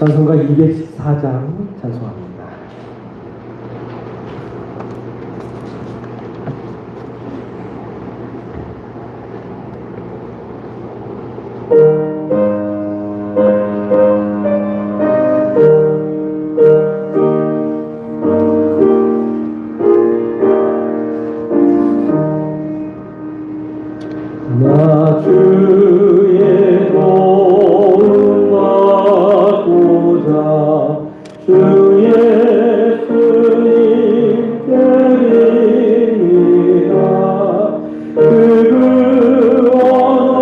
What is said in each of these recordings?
찬송가 214장 찬송합니다. 나 주의 도움 받고자 주 예수님께 드립니다. 그 원허락하시사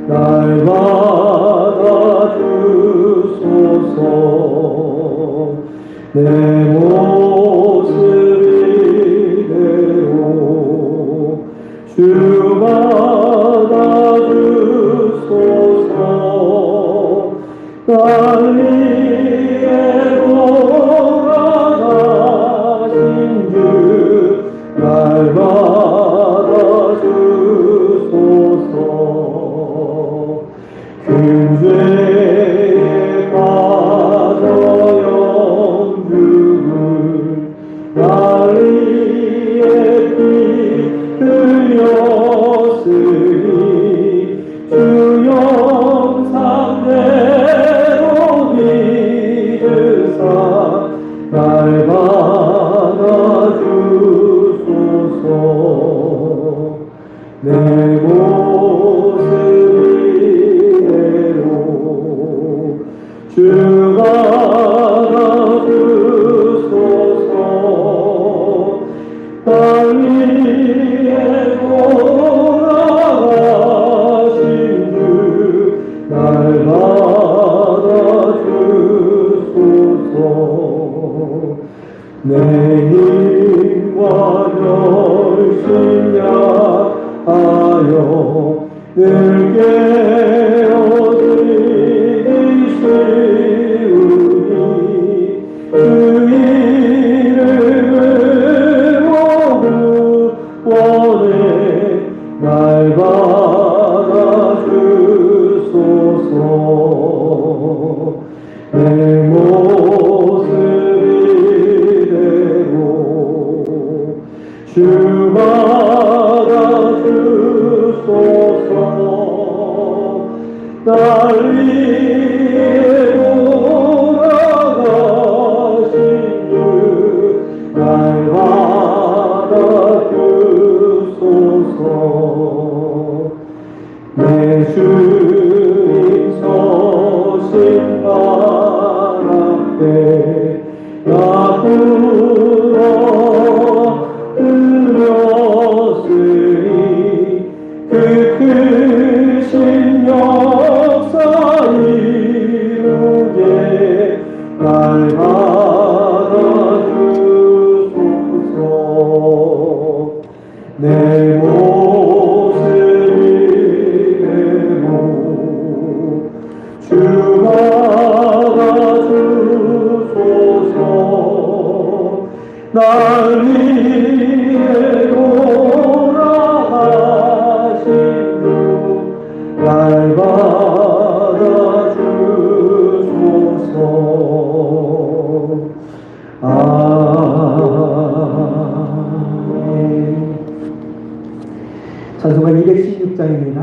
날 받아주소서. 내 모습 주 받아주소서. 날 위해 돌아가신 주 날 받아주소서. 큰 죄에 빠져 영육을 날 위해 흘렸으니 주 영상대로 믿으사 날 받아주소서. 내 모습 이대로 주 받아주소서. 날 위해 돌아가신 주 날 받아주소서. 내 힘과 열심 다하여 늘 깨어드리시우니 주 이름을 원해 날 받아주소서. 내 모습 이대로 주 받아주소서. 날 위해 돌아가신 주 날 받아주소서. 내 주님 서신 나라 앞에 나 불러 드렸으니 그 크신 역사 이루게 날 받아주소서. 내 모습 이대로 주 받아주소서. 날 위해 돌아가신 주 날 받아주소서. 아멘. 찬송가 216장입니다.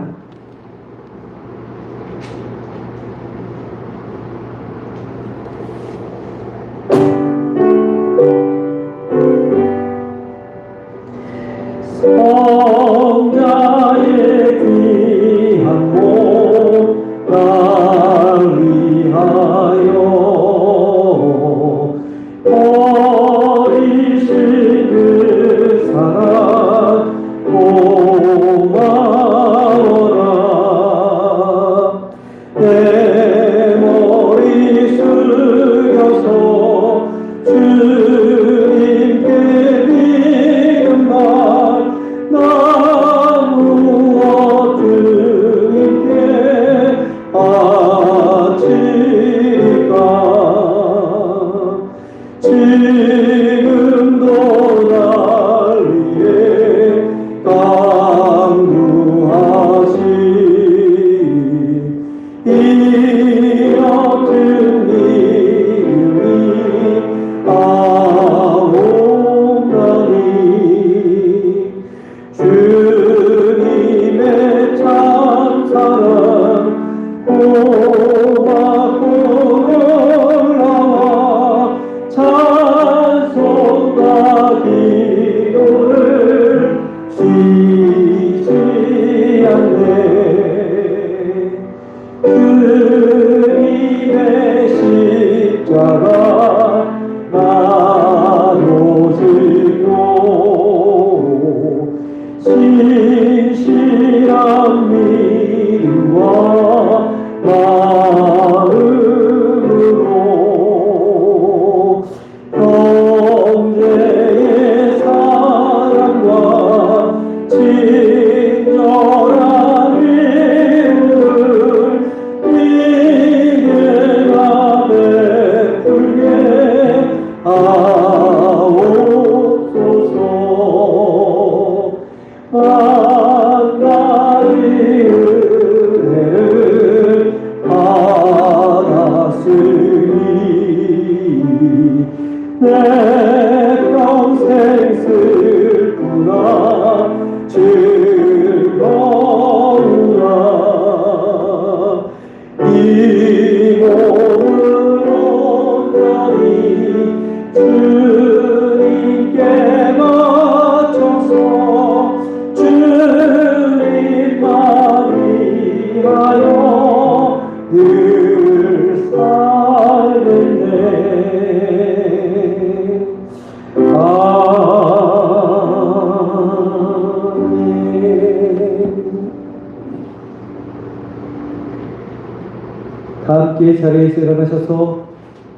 함께 자리에서 일어나셔서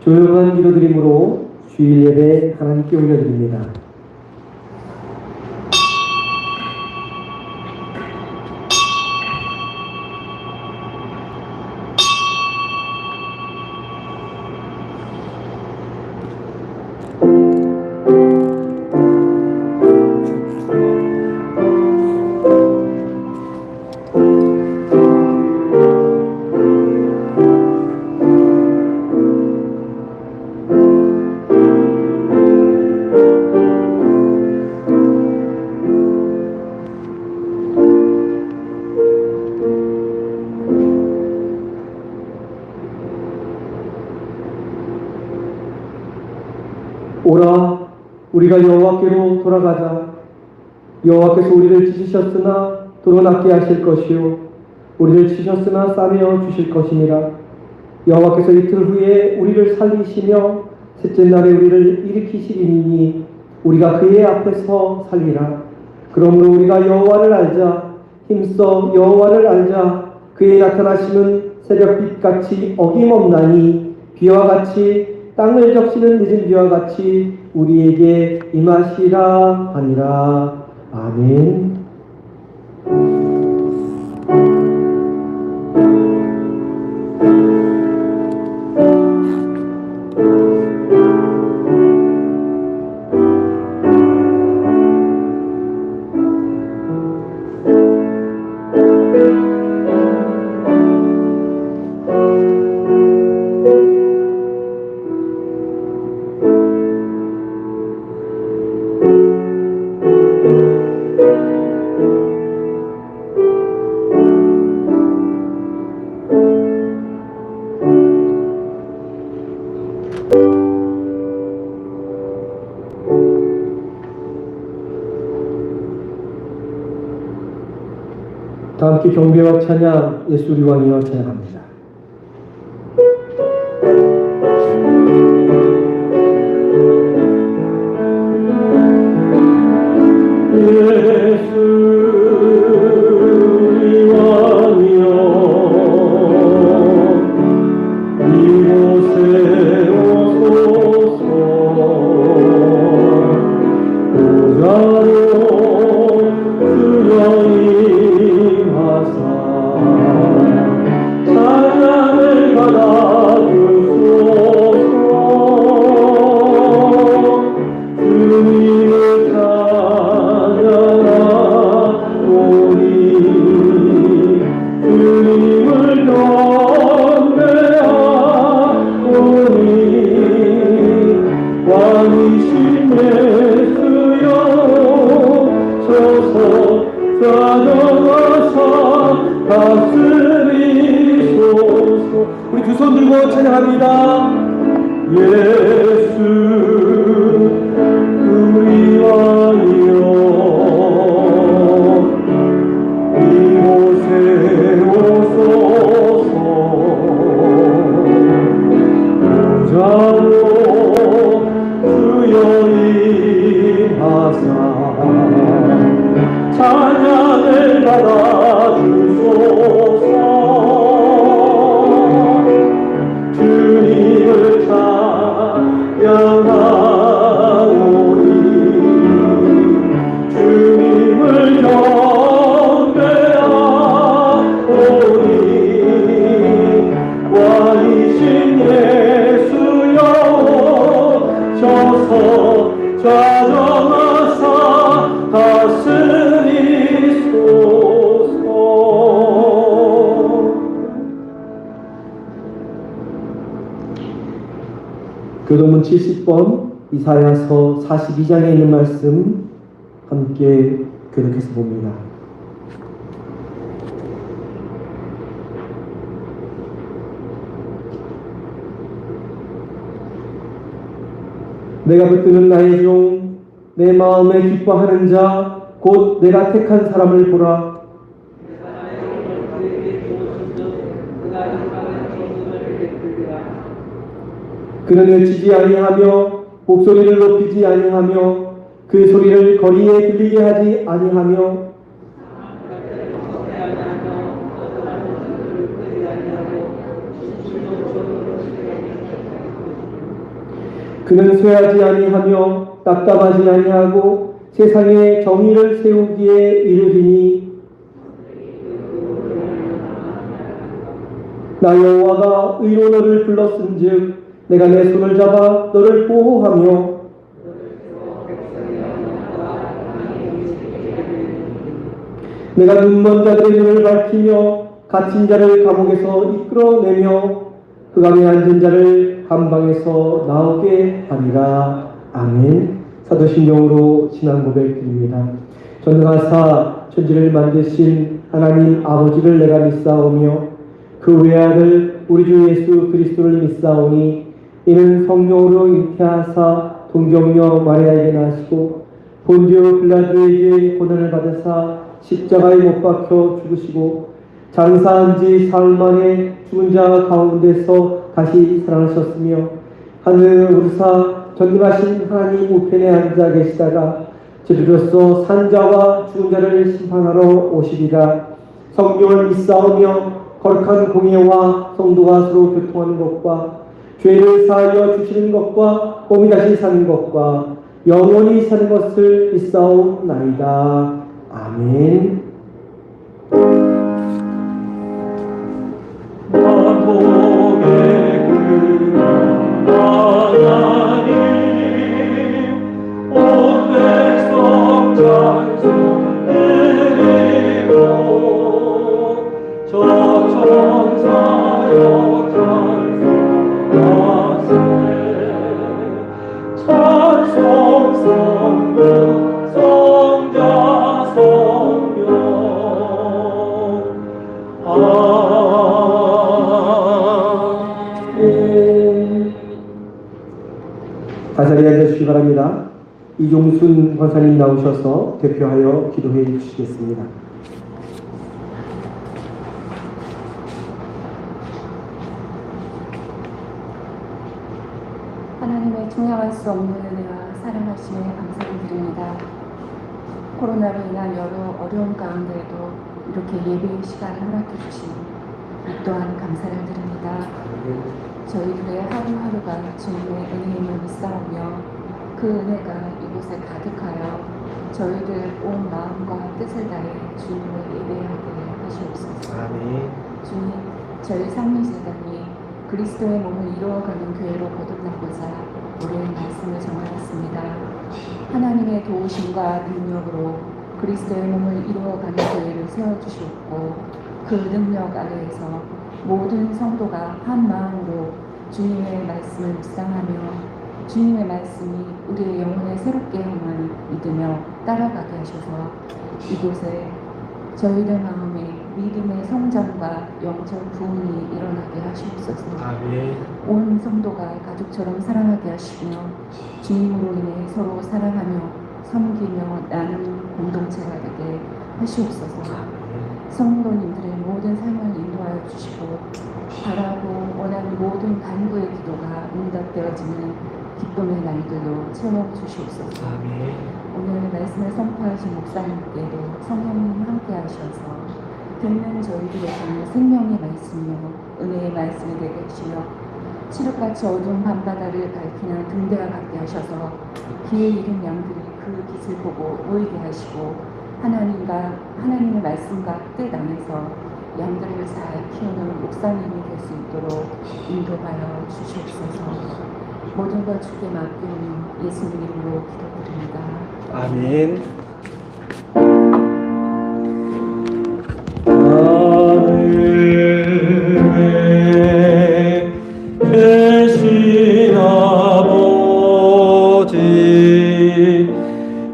조용한 기도드림으로 주일 예배 하나님께 올려드립니다. 오라, 우리가 여호와께로 돌아가자. 여호와께서 우리를 찢으셨으나 도로 낫게 하실 것이요 우리를 치셨으나 싸매어 주실 것이니라. 여호와께서 이틀 후에 우리를 살리시며 셋째 날에 우리를 일으키시리니 우리가 그의 앞에서 살리라. 그러므로 우리가 여호와를 알자. 힘써 여호와를 알자. 그의 나타나심은 새벽빛같이 어김없나니 비와 같이 땅을 적시는 늦은 비와 같이 우리에게 임하시라 하니라. 아멘. 다 함께 경배와 찬양 예수 우리 왕이여 찬양합니다. 예수 우리 왕이여 이곳에 오소서 보좌로 찬양을 받아주소서. 주님을 찬양하오니 주님을 경배하오니 왕이신 예수여 서서 좌정하사 다스리소서. 우리 두 손 들고 찬양합니다. 예수 우리 왕이여 이곳에 오소서. 보좌로 주여 임하사 찬양을 받아주소서. 주님을 찬양하오니 주님을 경배하오니 왕이신 예수여 서서 좌정하사 다스리소서. 교도문 70번 이사야서 42장에 있는 말씀 함께 교독해서 봅니다. 내가 붙드는 나의 종, 내 마음에 기뻐하는 자, 곧 내가 택한 사람을 보라. 그는 외치지 아니하며 목소리를 높이지 아니하며 그 소리를 거리에 들리게 하지 아니하며 그는 쇠하지 아니하며 낙담하지 아니하고 세상에 정의를 세우기에 이르리니 나 여호와가 의로 너를 불렀은즉 내가 내 손을 잡아 너를 보호하며 내가 눈먼 자들의 눈을 밝히며 갇힌 자를 감옥에서 이끌어내며 흑암에 앉은 자를 한방에서 나오게 하리라. 아멘. 사도신경으로 신앙 고백드립니다. 전능하사 천지를 만드신 하나님 아버지를 내가 믿사오며 그 외아들 우리 주 예수 그리스도를 믿사오니 이는 성령으로 잉태하사 동정녀 마리아에게 나시고 본디오 빌라도에게 고난을 받으사 십자가에 못 박혀 죽으시고 장사한 지 사흘 만에 죽은 자 가운데서 다시 살아나셨으며 하늘 오르사 전능하신 하나님 우편에 앉아 계시다가 저리로서 산자와 죽은 자를 심판하러 오시리라. 성령을 믿사오며 거룩한 공예와 성도가 서로 교통하는 것과 죄를 사하여 주시는 것과 몸이 다시 사는 것과 영원히 사는 것을 믿사옵나이다. 아멘. 만복의 근원 하나님 온 백성 찬송 드리고 저 천사여 찬송하세 찬송 성부 성자 성령 자리에 앉아주시기 바랍니다. 이종순 권사님 나오셔서 대표하여 기도해 주시겠습니다. 하나님의 중량할 수 없는 은혜와 사랑하심에 감사를 드립니다. 코로나로 인한 여러 어려움 가운데에도 이렇게 예배의 시간을 허락해 주신 이 또한 감사를 드립니다. 저희들의 하루하루가 주님의 은혜임을 믿사오며 그 은혜가 이곳에 가득하여 저희들 온 마음과 뜻을 다해 주님을 예배하게 하시옵소서. 주님, 저희 상리재단이 그리스도의 몸을 이루어가는 교회로 거듭나고자 우리의 말씀을 정하였습니다. 하나님의 도우심과 능력으로 그리스도의 몸을 이루어가는 교회를 세워주시옵고 그 능력 아래에서 모든 성도가 한 마음으로 주님의 말씀을 묵상하며 주님의 말씀이 우리의 영혼을 새롭게 함을 믿으며 따라가게 하셔서 이곳에 저희들 마음에 믿음의 성장과 영적 부흥이 일어나게 하시옵소서. 온 성도가 가족처럼 사랑하게 하시며 주님으로 인해 서로 사랑하며 섬기며 나누는 공동체가 되게 하시옵소서. 성도님들의 모든 삶을 인도하여 주시고 바라고 원하는 모든 간구의 기도가 응답되어지는 기쁨의 날들로 채워주시옵소서. 오늘 말씀을 선포하신 목사님께도 성령님 함께 하셔서 듣는 저희들에게는 생명의 말씀이요 은혜의 말씀이 되게 하시며 칠흑같이 어두운 밤바다를 밝히는 등대와 같게 하셔서 길에 잃은 양들이 그 빛을 보고 모이게 하시고 하나님의 말씀과 뜻 안에서 양들을 잘 키우는 목사님이 될 수 있도록 인도하여 주시옵소서. 모든 걸 주께 맡기오며 예수님 이름으로 기도드립니다. 아멘. 하늘에 계신 아버지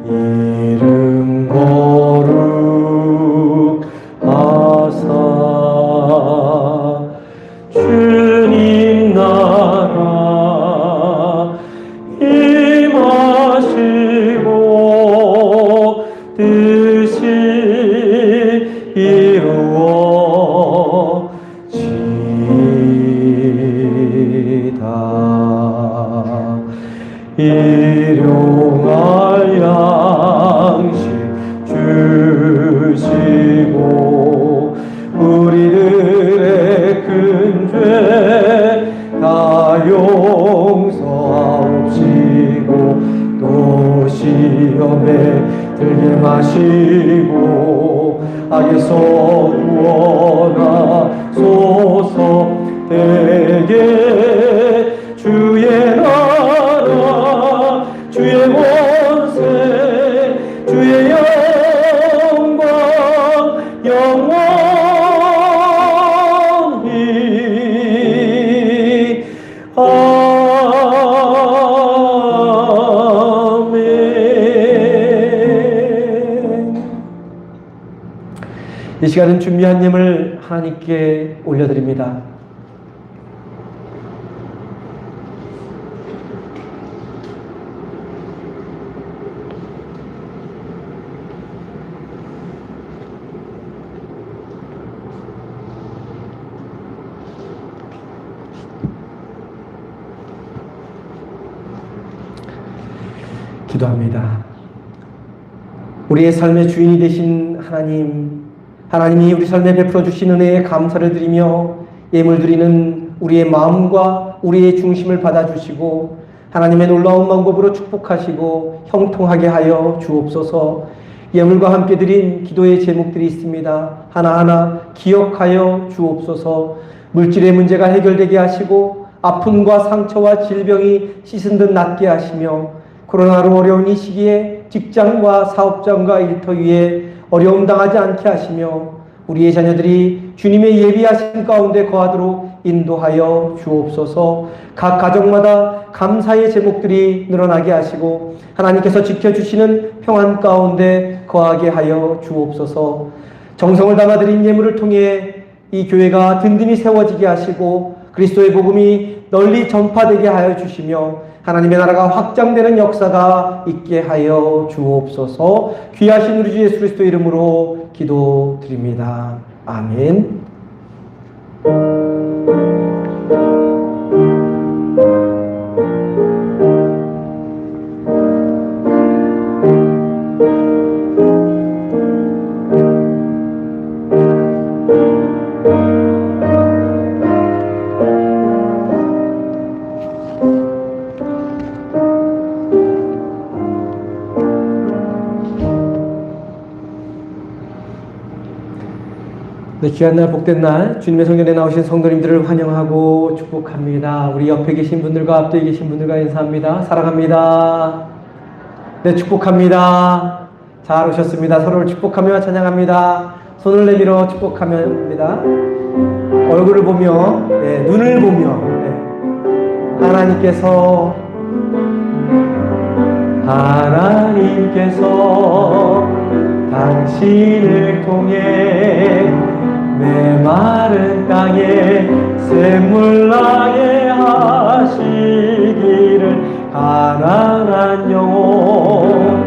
이름 거룩하사 주님 나라 임하시고 뜻이 이루어지다. 일용할 양식 주시고 우리들의 큰 죄 다 용서하옵시고 하시고 악에서 구원하소서. 대개 주의 나라 주의 권세 주의 영광 영원히 아멘. 이 시간은 준비한 예물 하나님께 올려드립니다. 기도합니다. 우리의 삶의 주인이 되신 하나님이 우리 삶에 베풀어 주신 은혜에 감사를 드리며 예물 드리는 우리의 마음과 우리의 중심을 받아주시고 하나님의 놀라운 방법으로 축복하시고 형통하게 하여 주옵소서. 예물과 함께 드린 기도의 제목들이 있습니다. 하나하나 기억하여 주옵소서. 물질의 문제가 해결되게 하시고 아픔과 상처와 질병이 씻은 듯 낫게 하시며 코로나로 어려운 이 시기에 직장과 사업장과 일터 위에 어려움 당하지 않게 하시며 우리의 자녀들이 주님의 예비하신 가운데 거하도록 인도하여 주옵소서. 각 가정마다 감사의 제목들이 늘어나게 하시고 하나님께서 지켜주시는 평안 가운데 거하게 하여 주옵소서. 정성을 담아드린 예물을 통해 이 교회가 든든히 세워지게 하시고 그리스도의 복음이 널리 전파되게 하여 주시며 하나님의 나라가 확장되는 역사가 있게 하여 주옵소서. 귀하신 우리 주 예수 그리스도 이름으로 기도드립니다. 아멘. 네, 귀한 날 복된 날 주님의 성전에 나오신 성도님들을 환영하고 축복합니다. 우리 옆에 계신 분들과 앞뒤에 계신 분들과 인사합니다. 사랑합니다. 네, 축복합니다. 잘 오셨습니다. 서로를 축복하며 찬양합니다. 손을 내밀어 축복합니다. 얼굴을 보며 눈을 보며 하나님께서 당신을 통해 메마른 땅에 샘물 나게 하시기를 가난한 영혼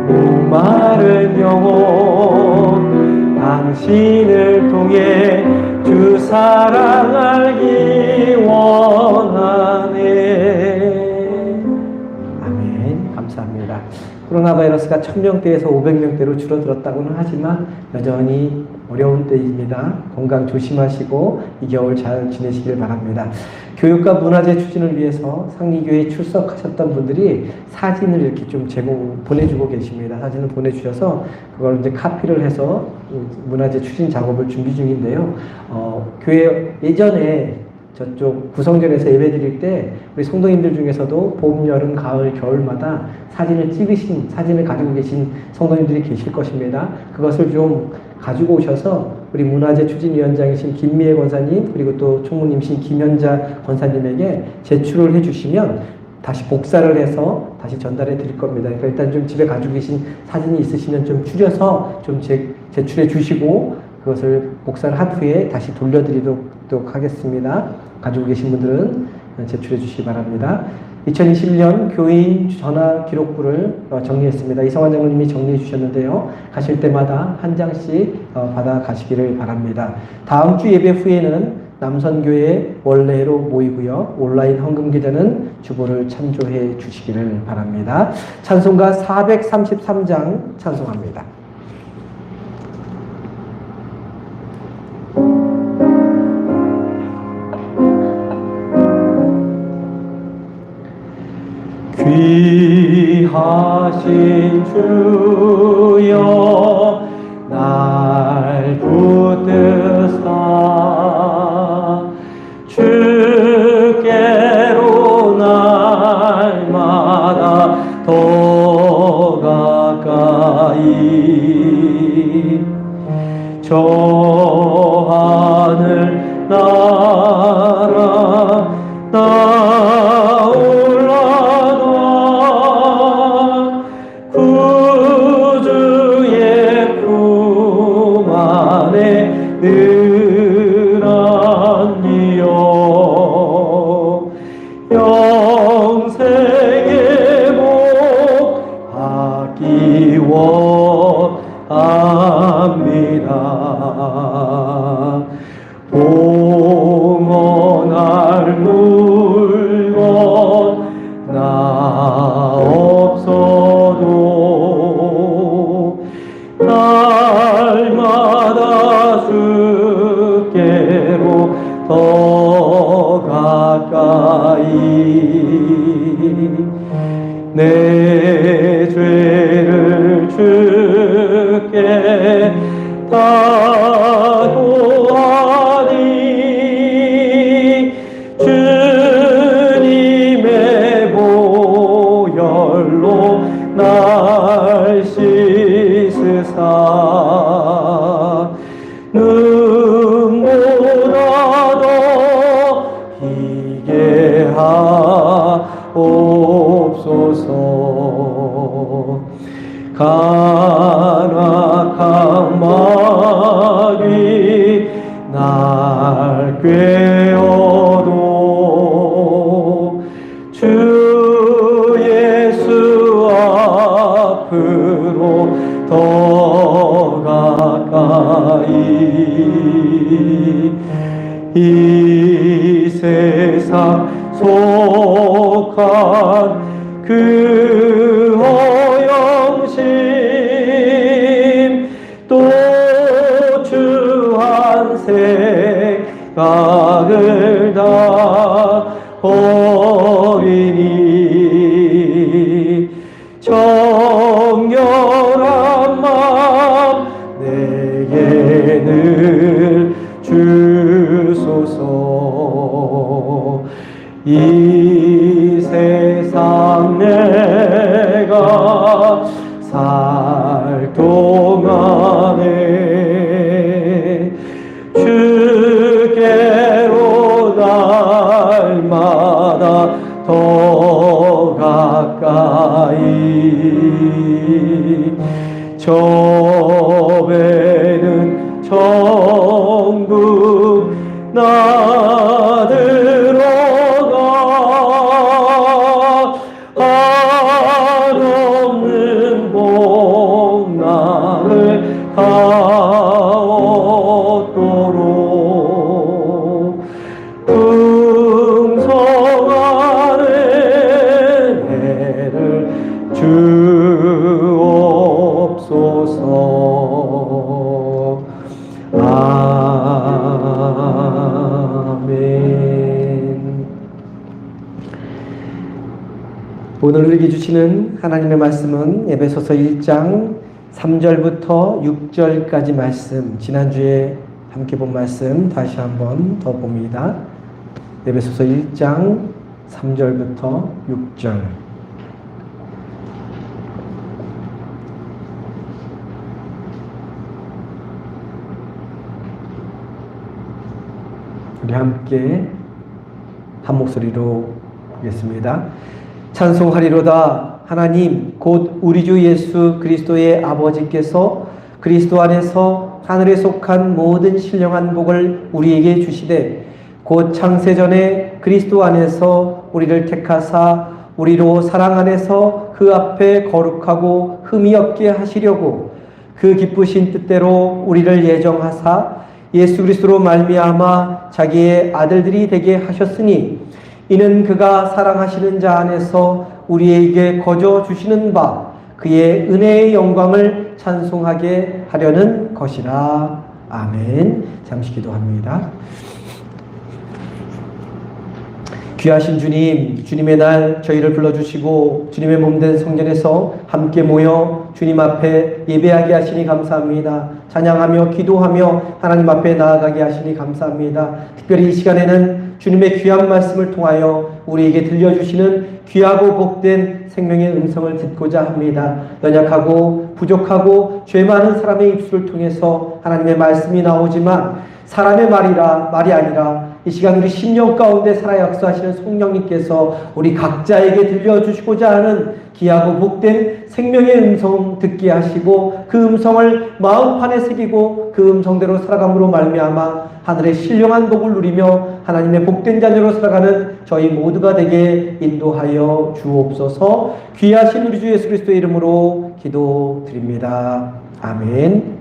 목마른 영혼 당신을 통해 주 사랑 알기 원하네. 아멘. 감사합니다. 코로나 바이러스가 1000명대에서 500명대로 줄어들었다고는 하지만 여전히 어려운 때입니다. 건강 조심하시고 이 겨울 잘 지내시길 바랍니다. 교육과 문화재 추진을 위해서 상리교회에 출석하셨던 분들이 사진을 이렇게 좀 보내주고 계십니다. 사진을 보내주셔서 그걸 이제 카피를 해서 문화재 추진 작업을 준비 중인데요. 교회 예전에 저쪽 구성전에서 예배 드릴 때 우리 성도님들 중에서도 봄, 여름, 가을, 겨울마다 사진을 가지고 계신 성도님들이 계실 것입니다. 그것을 좀 가지고 오셔서 우리 문화재 추진위원장이신 김미애 권사님 그리고 또 총무님이신 김현자 권사님에게 제출을 해주시면 다시 복사를 해서 다시 전달해 드릴 겁니다. 그러니까 일단 좀 집에 가지고 계신 사진이 있으시면 좀 추려서 좀 제출해 주시고 그것을 복사를 한 후에 다시 돌려드리도록 하겠습니다. 가지고 계신 분들은 제출해 주시기 바랍니다. 2021년 교인 전화 기록부를 정리했습니다. 이성환 장로님이 정리해 주셨는데요. 가실 때마다 한 장씩 받아 가시기를 바랍니다. 다음 주 예배 후에는 남선교회 원래로 모이고요. 온라인 헌금 계좌는 주보를 참조해 주시기를 바랍니다. 찬송가 433장 찬송합니다. 귀하신 주여 날 붙드사 주께로 날마다 더 가까이 저 하늘 나라 나 올라가 구주의 품 안에 늘 안니요 영생의 복 받기 원합니다. 봉헌할 물건 나 없어도 날마다 주께로 더 가까이 내 죄를 주께 다 고하니 주님의 보혈로 날 씻으사 눈보다 더 희게 하옵소서. 간악한 마귀 날 꾀어도 주 예수 앞으로 더 가까이 이 세상 속한 그 허영심 또 주한 생각을 다 버리니 정결한 마음 내게 늘 주소서. 이 세상 내가 살 동안에 주께로 날마다 더 가까이 저 배는 천국 나 들어가 한없는 복 나를 가얻도록 풍성하는 해를 주옵소서. 아멘. 오늘 우리에게 주시는 하나님의 말씀은 에베소서 1장 3절부터 6절까지 말씀, 지난주에 함께 본 말씀 다시 한번 더 봅니다. 에베소서 1장 3절부터 6절. 우리 함께 한 목소리로 보겠습니다. 찬송하리로다. 하나님 곧 우리 주 예수 그리스도의 아버지께서 그리스도 안에서 하늘에 속한 모든 신령한 복을 우리에게 주시되 곧 창세전에 그리스도 안에서 우리를 택하사 우리로 사랑 안에서 그 앞에 거룩하고 흠이 없게 하시려고 그 기쁘신 뜻대로 우리를 예정하사 예수 그리스도로 말미암아 자기의 아들들이 되게 하셨으니 이는 그가 사랑하시는 자 안에서 우리에게 거저 주시는 바 그의 은혜의 영광을 찬송하게 하려는 것이라. 아멘. 잠시 기도합니다. 귀하신 주님, 주님의 날 저희를 불러주시고 주님의 몸된 성전에서 함께 모여 주님 앞에 예배하게 하시니 감사합니다. 찬양하며 기도하며 하나님 앞에 나아가게 하시니 감사합니다. 특별히 이 시간에는 주님의 귀한 말씀을 통하여 우리에게 들려주시는 귀하고 복된 생명의 음성을 듣고자 합니다. 연약하고 부족하고 죄 많은 사람의 입술을 통해서 하나님의 말씀이 나오지만 사람의 말이 아니라 이 시간 우리 심령 가운데 살아 역사하시는 성령님께서 우리 각자에게 들려주시고자 하는 귀하고 복된 생명의 음성 듣게 하시고 그 음성을 마음판에 새기고 그 음성대로 살아감으로 말미암아 하늘의 신령한 복을 누리며 하나님의 복된 자녀로 살아가는 저희 모두가 되게 인도하여 주옵소서. 귀하신 우리 주 예수 그리스도의 이름으로 기도드립니다. 아멘.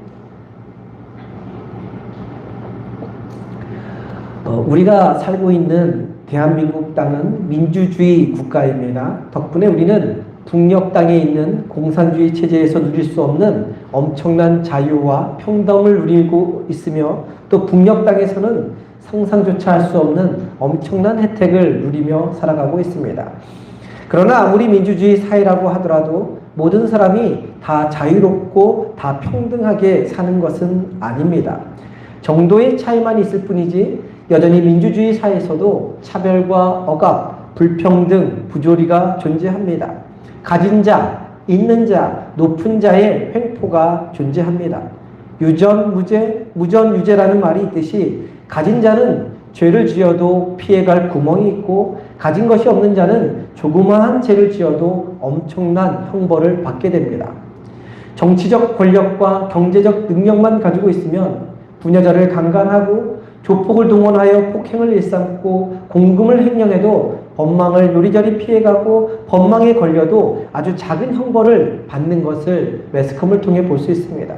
우리가 살고 있는 대한민국 땅은 민주주의 국가입니다. 덕분에 우리는 북녘 땅에 있는 공산주의 체제에서 누릴 수 없는 엄청난 자유와 평등을 누리고 있으며 또 북녘 땅에서는 상상조차 할 수 없는 엄청난 혜택을 누리며 살아가고 있습니다. 그러나 아무리 민주주의 사회라고 하더라도 모든 사람이 다 자유롭고 다 평등하게 사는 것은 아닙니다. 정도의 차이만 있을 뿐이지 여전히 민주주의 사회에서도 차별과 억압, 불평등, 부조리가 존재합니다. 가진 자, 있는 자, 높은 자의 횡포가 존재합니다. 유전무죄, 무전유죄라는 말이 있듯이 가진 자는 죄를 지어도 피해갈 구멍이 있고 가진 것이 없는 자는 조그마한 죄를 지어도 엄청난 형벌을 받게 됩니다. 정치적 권력과 경제적 능력만 가지고 있으면 부녀자를 강간하고 조폭을 동원하여 폭행을 일삼고 공금을 횡령해도 법망을 요리조리 피해가고 법망에 걸려도 아주 작은 형벌을 받는 것을 매스컴을 통해 볼 수 있습니다.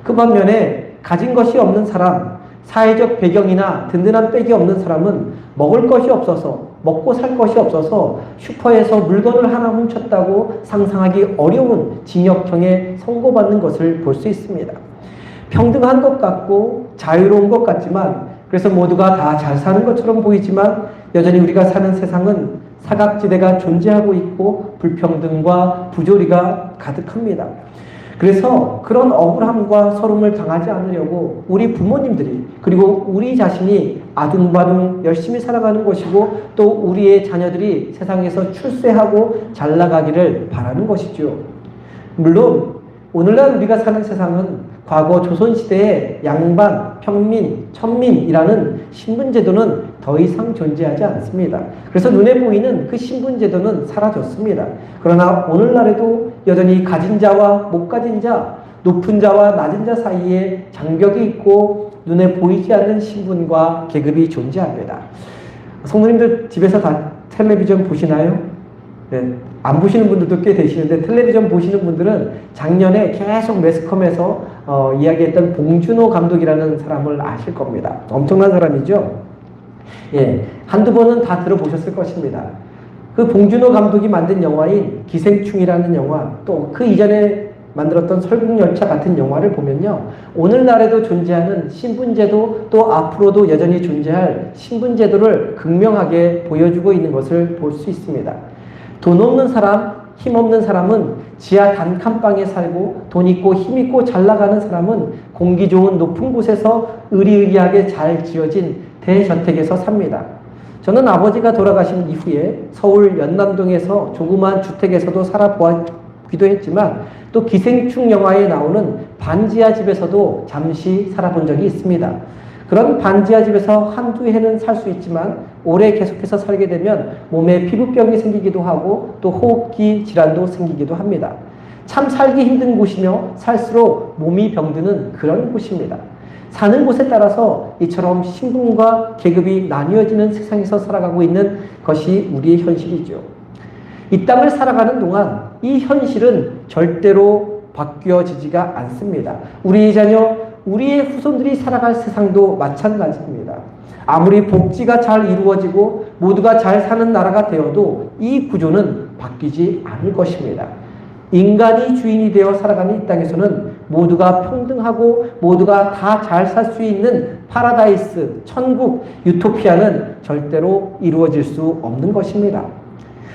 그 반면에 가진 것이 없는 사람, 사회적 배경이나 든든한 백이 없는 사람은 먹을 것이 없어서 먹고 살 것이 없어서 슈퍼에서 물건을 하나 훔쳤다고 상상하기 어려운 징역형에 선고받는 것을 볼 수 있습니다. 평등한 것 같고 자유로운 것 같지만 그래서 모두가 다 잘 사는 것처럼 보이지만 여전히 우리가 사는 세상은 사각지대가 존재하고 있고 불평등과 부조리가 가득합니다. 그래서 그런 억울함과 서름을 당하지 않으려고 우리 부모님들이 그리고 우리 자신이 아둥바둥 열심히 살아가는 것이고 또 우리의 자녀들이 세상에서 출세하고 잘 나가기를 바라는 것이죠. 물론 오늘날 우리가 사는 세상은 과거 조선시대의 양반, 평민, 천민이라는 신분제도는 더 이상 존재하지 않습니다. 그래서 눈에 보이는 그 신분제도는 사라졌습니다. 그러나 오늘날에도 여전히 가진 자와 못 가진 자, 높은 자와 낮은 자 사이에 장벽이 있고 눈에 보이지 않는 신분과 계급이 존재합니다. 성도님들 집에서 다 텔레비전 보시나요? 네, 안 보시는 분들도 꽤 계시는데 텔레비전 보시는 분들은 작년에 계속 매스컴에서 이야기했던 봉준호 감독이라는 사람을 아실 겁니다. 엄청난 사람이죠. 예, 한두 번은 다 들어보셨을 것입니다. 그 봉준호 감독이 만든 영화인 기생충이라는 영화, 또 그 이전에 만들었던 설국열차 같은 영화를 보면요, 오늘날에도 존재하는 신분제도 또 앞으로도 여전히 존재할 신분제도를 극명하게 보여주고 있는 것을 볼 수 있습니다. 돈 없는 사람, 힘 없는 사람은 지하 단칸방에 살고 돈 있고 힘 있고 잘 나가는 사람은 공기 좋은 높은 곳에서 의리의리하게 잘 지어진 대저택에서 삽니다. 저는 아버지가 돌아가신 이후에 서울 연남동에서 조그마한 주택에서도 살아보기도 했지만 또 기생충 영화에 나오는 반지하 집에서도 잠시 살아본 적이 있습니다. 그런 반지하 집에서 한두 해는 살 수 있지만 오래 계속해서 살게 되면 몸에 피부병이 생기기도 하고 또 호흡기 질환도 생기기도 합니다. 참 살기 힘든 곳이며 살수록 몸이 병드는 그런 곳입니다. 사는 곳에 따라서 이처럼 신분과 계급이 나뉘어지는 세상에서 살아가고 있는 것이 우리의 현실이죠. 이 땅을 살아가는 동안 이 현실은 절대로 바뀌어지지가 않습니다. 우리의 자녀, 우리의 후손들이 살아갈 세상도 마찬가지입니다. 아무리 복지가 잘 이루어지고 모두가 잘 사는 나라가 되어도 이 구조는 바뀌지 않을 것입니다. 인간이 주인이 되어 살아가는 이 땅에서는 모두가 평등하고 모두가 다 잘 살 수 있는 파라다이스, 천국, 유토피아는 절대로 이루어질 수 없는 것입니다.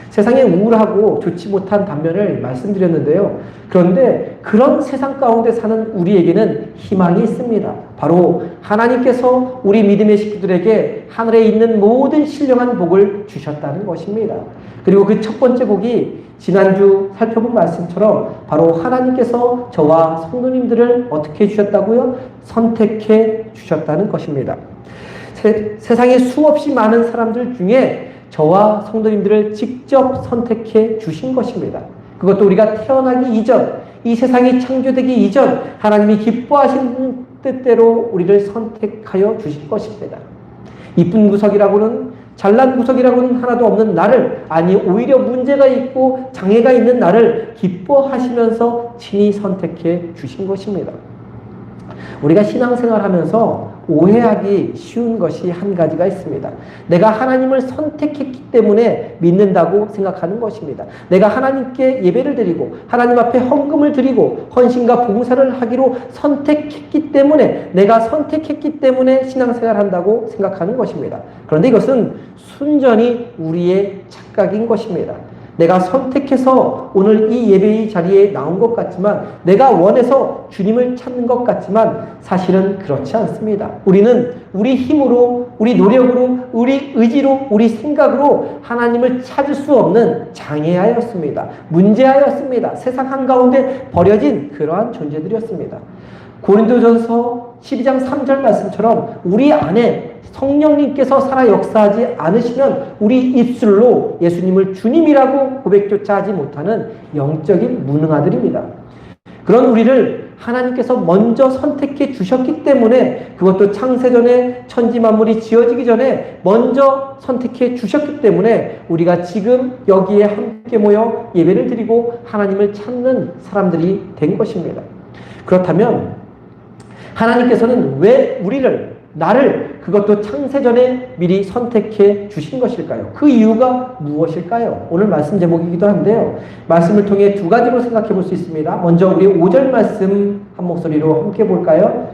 세상에 우울하고 좋지 못한 단면을 말씀드렸는데요. 그런데 그런 세상 가운데 사는 우리에게는 희망이 있습니다. 바로 하나님께서 우리 믿음의 식구들에게 하늘에 있는 모든 신령한 복을 주셨다는 것입니다. 그리고 그 첫 번째 복이 지난주 살펴본 말씀처럼 바로 하나님께서 저와 성도님들을 어떻게 주셨다고요? 선택해 주셨다는 것입니다. 세상에 수없이 많은 사람들 중에 저와 성도님들을 직접 선택해 주신 것입니다. 그것도 우리가 태어나기 이전, 이 세상이 창조되기 이전 하나님이 기뻐하시는 뜻대로 우리를 선택하여 주신 것입니다. 이쁜 구석이라고는, 잘난 구석이라고는 하나도 없는 나를, 아니 오히려 문제가 있고 장애가 있는 나를 기뻐하시면서 친히 선택해 주신 것입니다. 우리가 신앙생활하면서 오해하기 쉬운 것이 한 가지가 있습니다. 내가 하나님을 선택했기 때문에 믿는다고 생각하는 것입니다. 내가 하나님께 예배를 드리고 하나님 앞에 헌금을 드리고 헌신과 봉사를 하기로 선택했기 때문에, 내가 선택했기 때문에 신앙생활을 한다고 생각하는 것입니다. 그런데 이것은 순전히 우리의 착각인 것입니다. 내가 선택해서 오늘 이 예배의 자리에 나온 것 같지만, 내가 원해서 주님을 찾는 것 같지만 사실은 그렇지 않습니다. 우리는 우리 힘으로, 우리 노력으로, 우리 의지로, 우리 생각으로 하나님을 찾을 수 없는 장애하였습니다. 문제하였습니다. 세상 한가운데 버려진 그러한 존재들이었습니다. 고린도전서 12장 3절 말씀처럼 우리 안에 성령님께서 살아 역사하지 않으시면 우리 입술로 예수님을 주님이라고 고백조차 하지 못하는 영적인 무능아들입니다. 그런 우리를 하나님께서 먼저 선택해 주셨기 때문에, 그것도 창세전에 천지 만물이 지어지기 전에 먼저 선택해 주셨기 때문에 우리가 지금 여기에 함께 모여 예배를 드리고 하나님을 찾는 사람들이 된 것입니다. 그렇다면 하나님께서는 왜 나를 그것도 창세전에 미리 선택해 주신 것일까요? 그 이유가 무엇일까요? 오늘 말씀 제목이기도 한데요. 말씀을 통해 두 가지로 생각해 볼 수 있습니다. 먼저 우리 5절 말씀 한 목소리로 함께 볼까요?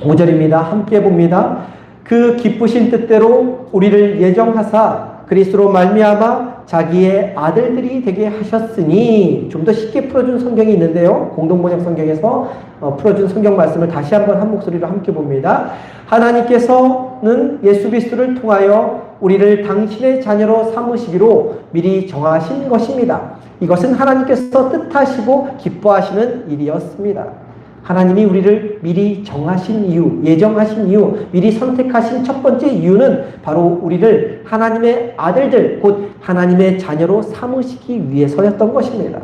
5절입니다. 함께 봅니다. 그 기쁘신 뜻대로 우리를 예정하사 그리스도로 말미암아 자기의 아들들이 되게 하셨으니, 좀 더 쉽게 풀어준 성경이 있는데요. 공동번역 성경에서 풀어준 성경 말씀을 다시 한번 한 목소리로 함께 봅니다. 하나님께서는 예수 그리스도를 통하여 우리를 당신의 자녀로 삼으시기로 미리 정하신 것입니다. 이것은 하나님께서 뜻하시고 기뻐하시는 일이었습니다. 하나님이 우리를 미리 정하신 이유, 예정하신 이유, 미리 선택하신 첫 번째 이유는 바로 우리를 하나님의 아들들, 곧 하나님의 자녀로 삼으시기 위해서였던 것입니다.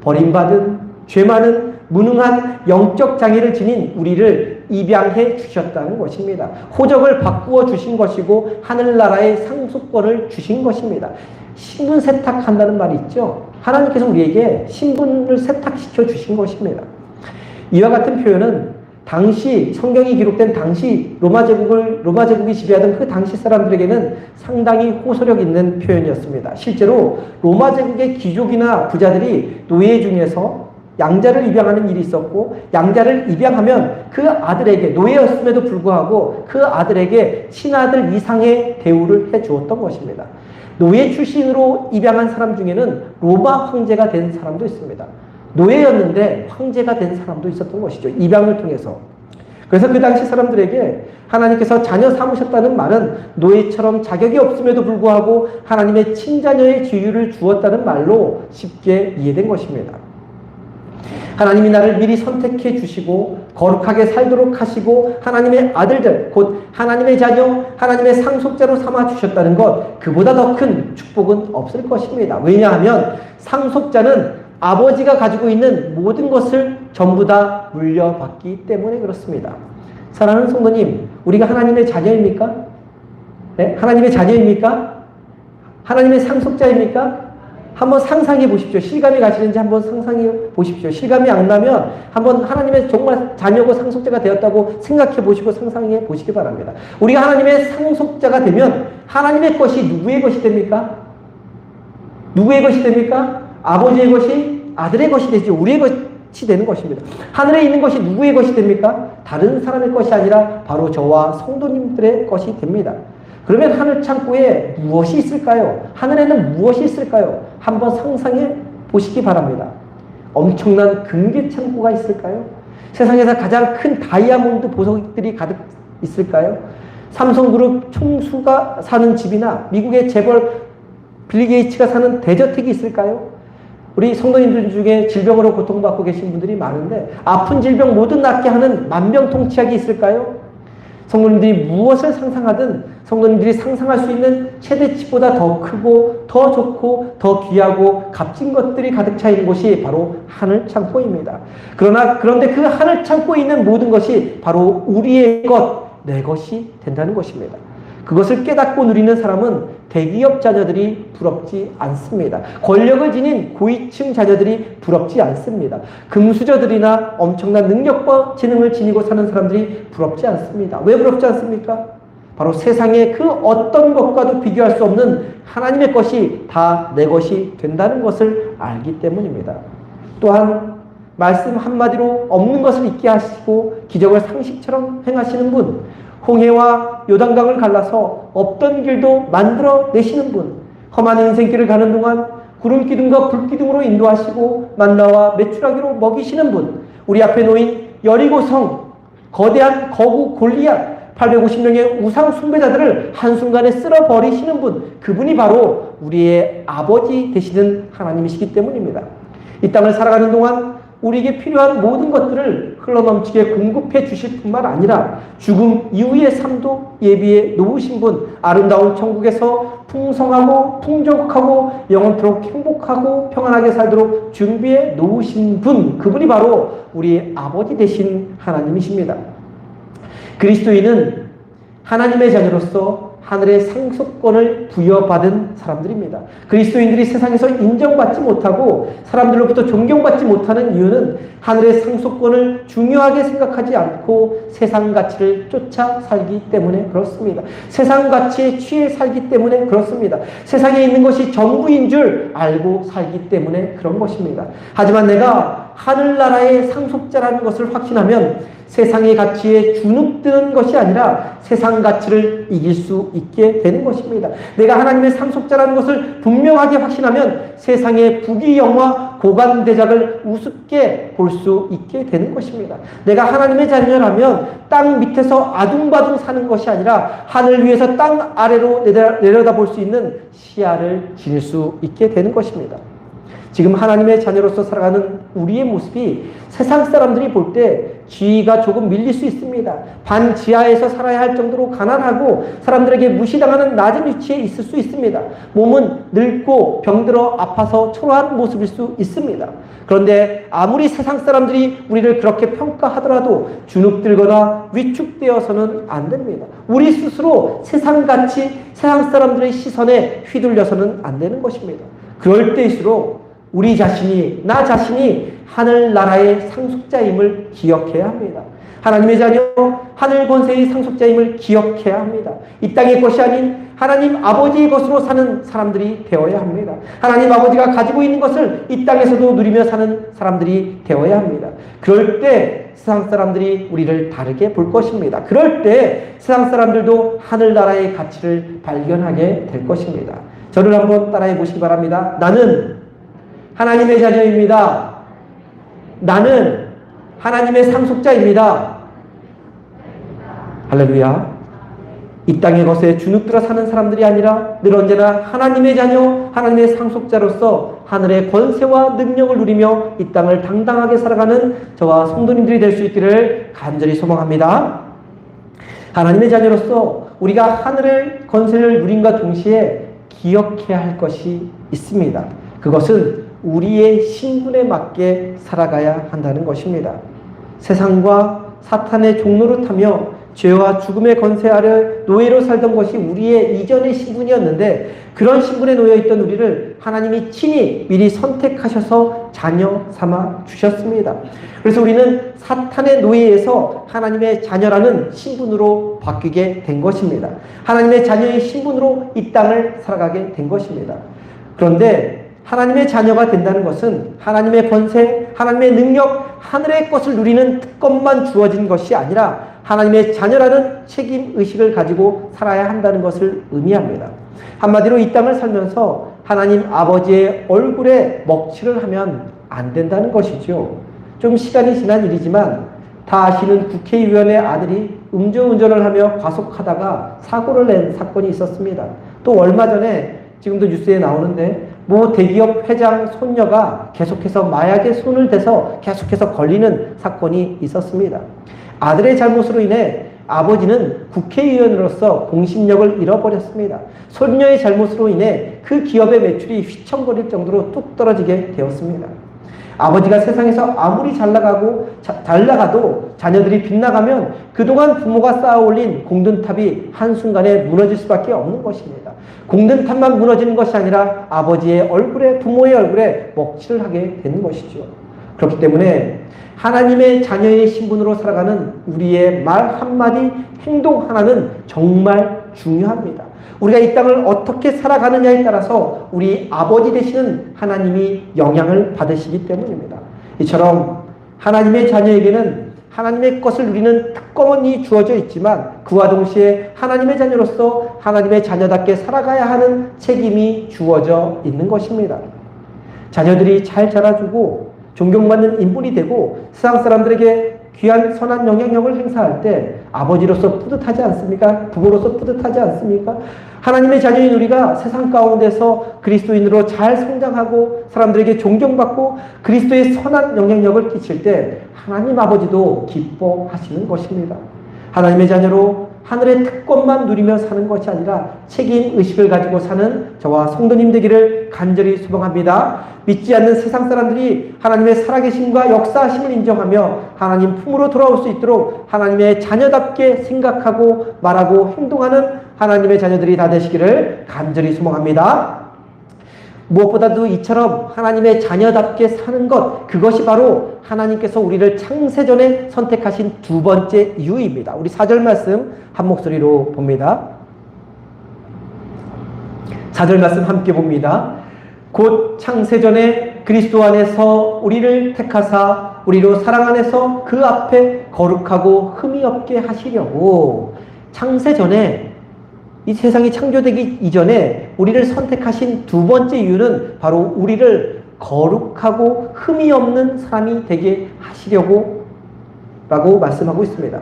버림받은, 죄 많은, 무능한 영적 장애를 지닌 우리를 입양해 주셨다는 것입니다. 호적을 바꾸어 주신 것이고 하늘나라의 상속권을 주신 것입니다. 신분 세탁한다는 말이 있죠. 하나님께서 우리에게 신분을 세탁시켜 주신 것입니다. 이와 같은 표현은 당시 성경이 기록된 당시 로마 제국이 지배하던 그 당시 사람들에게는 상당히 호소력 있는 표현이었습니다. 실제로 로마 제국의 귀족이나 부자들이 노예 중에서 양자를 입양하는 일이 있었고, 양자를 입양하면 그 아들에게, 노예였음에도 불구하고 그 아들에게 친아들 이상의 대우를 해 주었던 것입니다. 노예 출신으로 입양한 사람 중에는 로마 황제가 된 사람도 있습니다. 노예였는데 황제가 된 사람도 있었던 것이죠. 입양을 통해서. 그래서 그 당시 사람들에게 하나님께서 자녀 삼으셨다는 말은 노예처럼 자격이 없음에도 불구하고 하나님의 친자녀의 지위를 주었다는 말로 쉽게 이해된 것입니다. 하나님이 나를 미리 선택해 주시고 거룩하게 살도록 하시고 하나님의 아들들, 곧 하나님의 자녀, 하나님의 상속자로 삼아 주셨다는 것, 그보다 더 큰 축복은 없을 것입니다. 왜냐하면 상속자는 아버지가 가지고 있는 모든 것을 전부 다 물려받기 때문에 그렇습니다. 사랑하는 성도님, 우리가 하나님의 자녀입니까? 네? 하나님의 자녀입니까? 하나님의 상속자입니까? 한번 상상해 보십시오. 실감이 가시는지 한번 상상해 보십시오. 실감이 안 나면 한번 하나님의 정말 자녀고 상속자가 되었다고 생각해 보시고 상상해 보시기 바랍니다. 우리가 하나님의 상속자가 되면 하나님의 것이 누구의 것이 됩니까? 누구의 것이 됩니까? 아버지의 것이 아들의 것이 되죠. 우리의 되는 것입니다. 하늘에 있는 것이 누구의 것이 됩니까? 다른 사람의 것이 아니라 바로 저와 성도님들의 것이 됩니다. 그러면 하늘 창고에 무엇이 있을까요? 하늘에는 무엇이 있을까요? 한번 상상해 보시기 바랍니다. 엄청난 금괴 창고가 있을까요? 세상에서 가장 큰 다이아몬드 보석들이 가득 있을까요? 삼성그룹 총수가 사는 집이나 미국의 재벌 빌리 게이츠가 사는 대저택이 있을까요? 우리 성도님들 중에 질병으로 고통받고 계신 분들이 많은데 아픈 질병 모두 낫게 하는 만병통치약이 있을까요? 성도님들이 무엇을 상상하든 성도님들이 상상할 수 있는 최대치보다 더 크고 더 좋고 더 귀하고 값진 것들이 가득 차 있는 곳이 바로 하늘 창고입니다. 그런데 그 하늘 창고에 있는 모든 것이 바로 우리의 것, 내 것이 된다는 것입니다. 그것을 깨닫고 누리는 사람은 대기업 자녀들이 부럽지 않습니다. 권력을 지닌 고위층 자녀들이 부럽지 않습니다. 금수저들이나 엄청난 능력과 지능을 지니고 사는 사람들이 부럽지 않습니다. 왜 부럽지 않습니까? 바로 세상의 그 어떤 것과도 비교할 수 없는 하나님의 것이 다 내 것이 된다는 것을 알기 때문입니다. 또한 말씀 한마디로 없는 것을 있게 하시고 기적을 상식처럼 행하시는 분, 홍해와 요단강을 갈라서 없던 길도 만들어 내시는 분, 험한 인생길을 가는 동안 구름 기둥과 불 기둥으로 인도하시고 만나와 메추라기로 먹이시는 분, 우리 앞에 놓인 여리고성, 거대한 거구 골리앗, 850명의 우상 숭배자들을 한순간에 쓸어버리시는 분, 그분이 바로 우리의 아버지 되시는 하나님이시기 때문입니다. 이 땅을 살아가는 동안 우리에게 필요한 모든 것들을 흘러넘치게 공급해 주실 뿐만 아니라 죽음 이후의 삶도 예비해 놓으신 분, 아름다운 천국에서 풍성하고 풍족하고 영원토록 행복하고 평안하게 살도록 준비해 놓으신 분, 그분이 바로 우리의 아버지 되신 하나님이십니다. 그리스도인은 하나님의 자녀로서 하늘의 상속권을 부여받은 사람들입니다. 그리스도인들이 세상에서 인정받지 못하고 사람들로부터 존경받지 못하는 이유는 하늘의 상속권을 중요하게 생각하지 않고 세상 가치를 쫓아 살기 때문에 그렇습니다. 세상 가치에 취해 살기 때문에 그렇습니다. 세상에 있는 것이 전부인 줄 알고 살기 때문에 그런 것입니다. 하지만 내가 하늘나라의 상속자라는 것을 확신하면 세상의 가치에 주눅드는 것이 아니라 세상 가치를 이길 수 있게 되는 것입니다. 내가 하나님의 상속자라는 것을 분명하게 확신하면 세상의 부귀영화 고관대작을 우습게 볼 수 있게 되는 것입니다. 내가 하나님의 자녀라면 땅 밑에서 아둥바둥 사는 것이 아니라 하늘 위에서 땅 아래로 내려다볼 수 있는 시야를 지닐 수 있게 되는 것입니다. 지금 하나님의 자녀로서 살아가는 우리의 모습이 세상 사람들이 볼 때 지위가 조금 밀릴 수 있습니다. 반지하에서 살아야 할 정도로 가난하고 사람들에게 무시당하는 낮은 위치에 있을 수 있습니다. 몸은 늙고 병들어 아파서 초라한 모습일 수 있습니다. 그런데 아무리 세상 사람들이 우리를 그렇게 평가하더라도 주눅들거나 위축되어서는 안 됩니다. 우리 스스로 세상같이 세상 사람들의 시선에 휘둘려서는 안 되는 것입니다. 그럴 때일수록 우리 자신이, 나 자신이 하늘나라의 상속자임을 기억해야 합니다. 하나님의 자녀, 하늘 권세의 상속자임을 기억해야 합니다. 이 땅의 것이 아닌 하나님 아버지의 것으로 사는 사람들이 되어야 합니다. 하나님 아버지가 가지고 있는 것을 이 땅에서도 누리며 사는 사람들이 되어야 합니다. 그럴 때 세상 사람들이 우리를 다르게 볼 것입니다. 그럴 때 세상 사람들도 하늘나라의 가치를 발견하게 될 것입니다. 저를 한번 따라해 보시기 바랍니다. 나는 하나님의 자녀입니다. 나는 하나님의 상속자입니다. 할렐루야. 이 땅의 것에 주눅들어 사는 사람들이 아니라 늘 언제나 하나님의 자녀, 하나님의 상속자로서 하늘의 권세와 능력을 누리며 이 땅을 당당하게 살아가는 저와 성도님들이 될 수 있기를 간절히 소망합니다. 하나님의 자녀로서 우리가 하늘의 권세를 누림과 동시에 기억해야 할 것이 있습니다. 그것은 우리의 신분에 맞게 살아가야 한다는 것입니다. 세상과 사탄의 종노릇하며 죄와 죽음의 권세 아래 노예로 살던 것이 우리의 이전의 신분이었는데 그런 신분에 놓여있던 우리를 하나님이 친히 미리 선택하셔서 자녀 삼아 주셨습니다. 그래서 우리는 사탄의 노예에서 하나님의 자녀라는 신분으로 바뀌게 된 것입니다. 하나님의 자녀의 신분으로 이 땅을 살아가게 된 것입니다. 그런데 하나님의 자녀가 된다는 것은 하나님의 권세, 하나님의 능력, 하늘의 것을 누리는 특권만 주어진 것이 아니라 하나님의 자녀라는 책임의식을 가지고 살아야 한다는 것을 의미합니다. 한마디로 이 땅을 살면서 하나님 아버지의 얼굴에 먹칠을 하면 안 된다는 것이죠. 좀 시간이 지난 일이지만 다 아시는 국회의원의 아들이 음주운전을 하며 과속하다가 사고를 낸 사건이 있었습니다. 또 얼마 전에 지금도 뉴스에 나오는데 뭐 대기업 회장 손녀가 계속해서 마약에 손을 대서 계속해서 걸리는 사건이 있었습니다. 아들의 잘못으로 인해 아버지는 국회의원으로서 공신력을 잃어버렸습니다. 손녀의 잘못으로 인해 그 기업의 매출이 휘청거릴 정도로 뚝 떨어지게 되었습니다. 아버지가 세상에서 아무리 잘 나가도 자녀들이 빗나가면 그동안 부모가 쌓아올린 공든탑이 한순간에 무너질 수밖에 없는 것입니다. 공든탑만 무너지는 것이 아니라 아버지의 얼굴에, 부모의 얼굴에 먹칠을 하게 되는 것이죠. 그렇기 때문에 하나님의 자녀의 신분으로 살아가는 우리의 말 한마디, 행동 하나는 정말 중요합니다. 우리가 이 땅을 어떻게 살아가느냐에 따라서 우리 아버지 되시는 하나님이 영향을 받으시기 때문입니다. 이처럼 하나님의 자녀에게는 하나님의 것을 누리는 특권이 주어져 있지만 그와 동시에 하나님의 자녀로서 하나님의 자녀답게 살아가야 하는 책임이 주어져 있는 것입니다. 자녀들이 잘 자라주고 존경받는 인물이 되고 세상 사람들에게 귀한 선한 영향력을 행사할 때 아버지로서 뿌듯하지 않습니까? 부모로서 뿌듯하지 않습니까? 하나님의 자녀인 우리가 세상 가운데서 그리스도인으로 잘 성장하고 사람들에게 존경받고 그리스도의 선한 영향력을 끼칠 때 하나님 아버지도 기뻐하시는 것입니다. 하나님의 자녀로 하늘의 특권만 누리며 사는 것이 아니라 책임의식을 가지고 사는 저와 성도님 되기를 간절히 소망합니다. 믿지 않는 세상 사람들이 하나님의 살아계심과 역사하심을 인정하며 하나님 품으로 돌아올 수 있도록 하나님의 자녀답게 생각하고 말하고 행동하는 하나님의 자녀들이 다 되시기를 간절히 소망합니다. 무엇보다도 이처럼 하나님의 자녀답게 사는 것, 그것이 바로 하나님께서 우리를 창세전에 선택하신 두 번째 이유입니다. 우리 4절 말씀 한 목소리로 봅니다. 4절 말씀 함께 봅니다. 곧 창세전에 그리스도 안에서 우리를 택하사 우리로 사랑 안에서 그 앞에 거룩하고 흠이 없게 하시려고. 창세전에, 이 세상이 창조되기 이전에 우리를 선택하신 두 번째 이유는 바로 우리를 거룩하고 흠이 없는 사람이 되게 하시려고 라고 말씀하고 있습니다.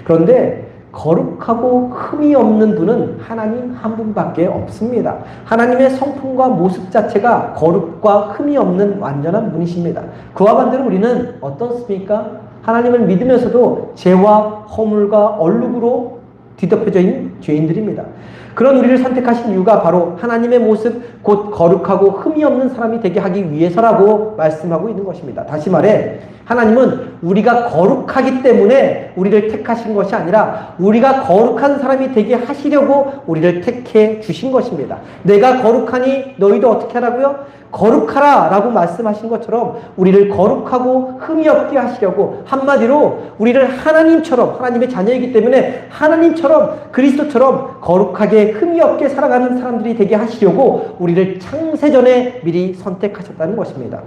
그런데 거룩하고 흠이 없는 분은 하나님 한 분밖에 없습니다. 하나님의 성품과 모습 자체가 거룩과 흠이 없는 완전한 분이십니다. 그와 반대로 우리는 어떻습니까? 하나님을 믿으면서도 죄와 허물과 얼룩으로 뒤덮여져 있는 죄인들입니다. 그런 우리를 선택하신 이유가 바로 하나님의 모습, 곧 거룩하고 흠이 없는 사람이 되게 하기 위해서라고 말씀하고 있는 것입니다. 다시 말해 하나님은 우리가 거룩하기 때문에 우리를 택하신 것이 아니라 우리가 거룩한 사람이 되게 하시려고 우리를 택해 주신 것입니다. 내가 거룩하니 너희도 어떻게 하라고요? 거룩하라 라고 말씀하신 것처럼 우리를 거룩하고 흠이 없게 하시려고, 한마디로 우리를 하나님처럼, 하나님의 자녀이기 때문에 하나님처럼 그리스도처럼 거룩하게 흠이 없게 살아가는 사람들이 되게 하시려고 우리를 창세전에 미리 선택하셨다는 것입니다.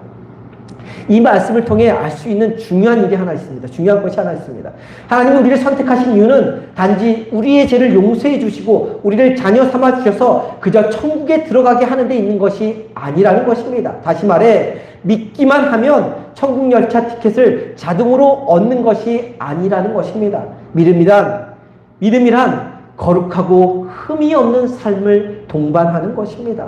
이 말씀을 통해 알 수 있는 중요한 일이 하나 있습니다. 중요한 것이 하나 있습니다. 하나님은 우리를 선택하신 이유는 단지 우리의 죄를 용서해 주시고 우리를 자녀 삼아 주셔서 그저 천국에 들어가게 하는 데 있는 것이 아니라는 것입니다. 다시 말해 믿기만 하면 천국 열차 티켓을 자동으로 얻는 것이 아니라는 것입니다. 믿음이란 거룩하고 흠이 없는 삶을 동반하는 것입니다.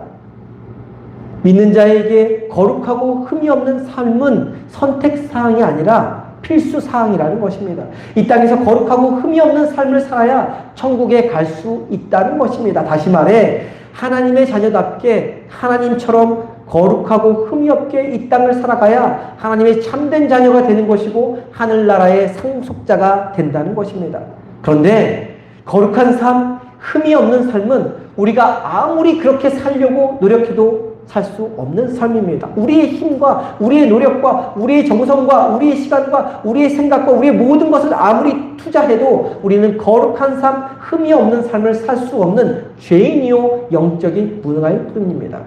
믿는 자에게 거룩하고 흠이 없는 삶은 선택사항이 아니라 필수사항이라는 것입니다. 이 땅에서 거룩하고 흠이 없는 삶을 살아야 천국에 갈 수 있다는 것입니다. 다시 말해 하나님의 자녀답게 하나님처럼 거룩하고 흠이 없게 이 땅을 살아가야 하나님의 참된 자녀가 되는 것이고 하늘나라의 상속자가 된다는 것입니다. 그런데 거룩한 삶, 흠이 없는 삶은 우리가 아무리 그렇게 살려고 노력해도 살 수 없는 삶입니다. 우리의 힘과 우리의 노력과 우리의 정성과 우리의 시간과 우리의 생각과 우리의 모든 것을 아무리 투자해도 우리는 거룩한 삶, 흠이 없는 삶을 살 수 없는 죄인이요 영적인 무능할 뿐입니다.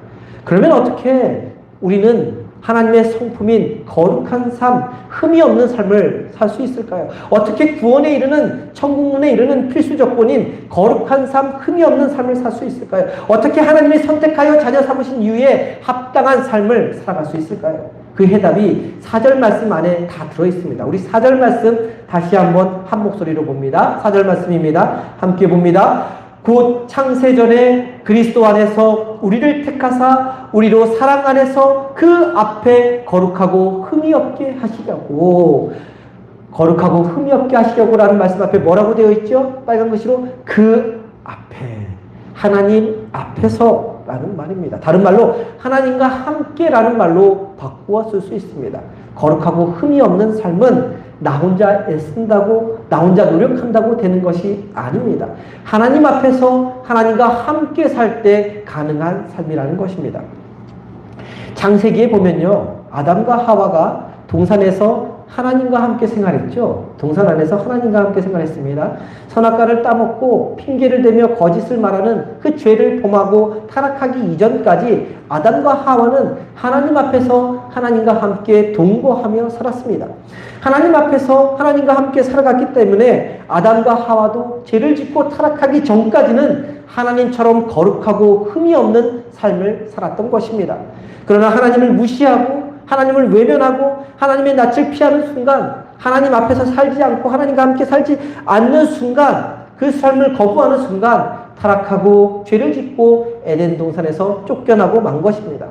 그러면 어떻게 우리는 하나님의 성품인 거룩한 삶, 흠이 없는 삶을 살 수 있을까요? 어떻게 구원에 이르는, 천국문에 이르는 필수 조건인 거룩한 삶, 흠이 없는 삶을 살 수 있을까요? 어떻게 하나님이 선택하여 자녀 삼으신 이유에 합당한 삶을 살아갈 수 있을까요? 그 해답이 4절 말씀 안에 다 들어있습니다. 우리 4절 말씀 다시 한번 한 목소리로 봅니다. 4절 말씀입니다. 함께 봅니다. 곧 창세전에 그리스도 안에서 우리를 택하사 우리로 사랑 안에서 그 앞에 거룩하고 흠이 없게 하시려고, 거룩하고 흠이 없게 하시려고 라는 말씀 앞에 뭐라고 되어 있죠? 빨간 글씨로 그 앞에, 하나님 앞에서 라는 말입니다. 다른 말로 하나님과 함께 라는 말로 바꾸어 쓸 수 있습니다. 거룩하고 흠이 없는 삶은 나 혼자 애쓴다고, 나 혼자 노력한다고 되는 것이 아닙니다. 하나님 앞에서 하나님과 함께 살 때 가능한 삶이라는 것입니다. 창세기에 보면요, 아담과 하와가 동산에서 하나님과 함께 생활했죠. 동산 안에서 하나님과 함께 생활했습니다. 선악과를 따먹고 핑계를 대며 거짓을 말하는 그 죄를 범하고 타락하기 이전까지 아담과 하와는 하나님 앞에서 하나님과 함께 동거하며 살았습니다. 하나님 앞에서 하나님과 함께 살아갔기 때문에 아담과 하와도 죄를 짓고 타락하기 전까지는 하나님처럼 거룩하고 흠이 없는 삶을 살았던 것입니다. 그러나 하나님을 무시하고 하나님을 외면하고 하나님의 낯을 피하는 순간, 하나님 앞에서 살지 않고 하나님과 함께 살지 않는 순간, 그 삶을 거부하는 순간 타락하고 죄를 짓고 에덴 동산에서 쫓겨나고 만 것입니다.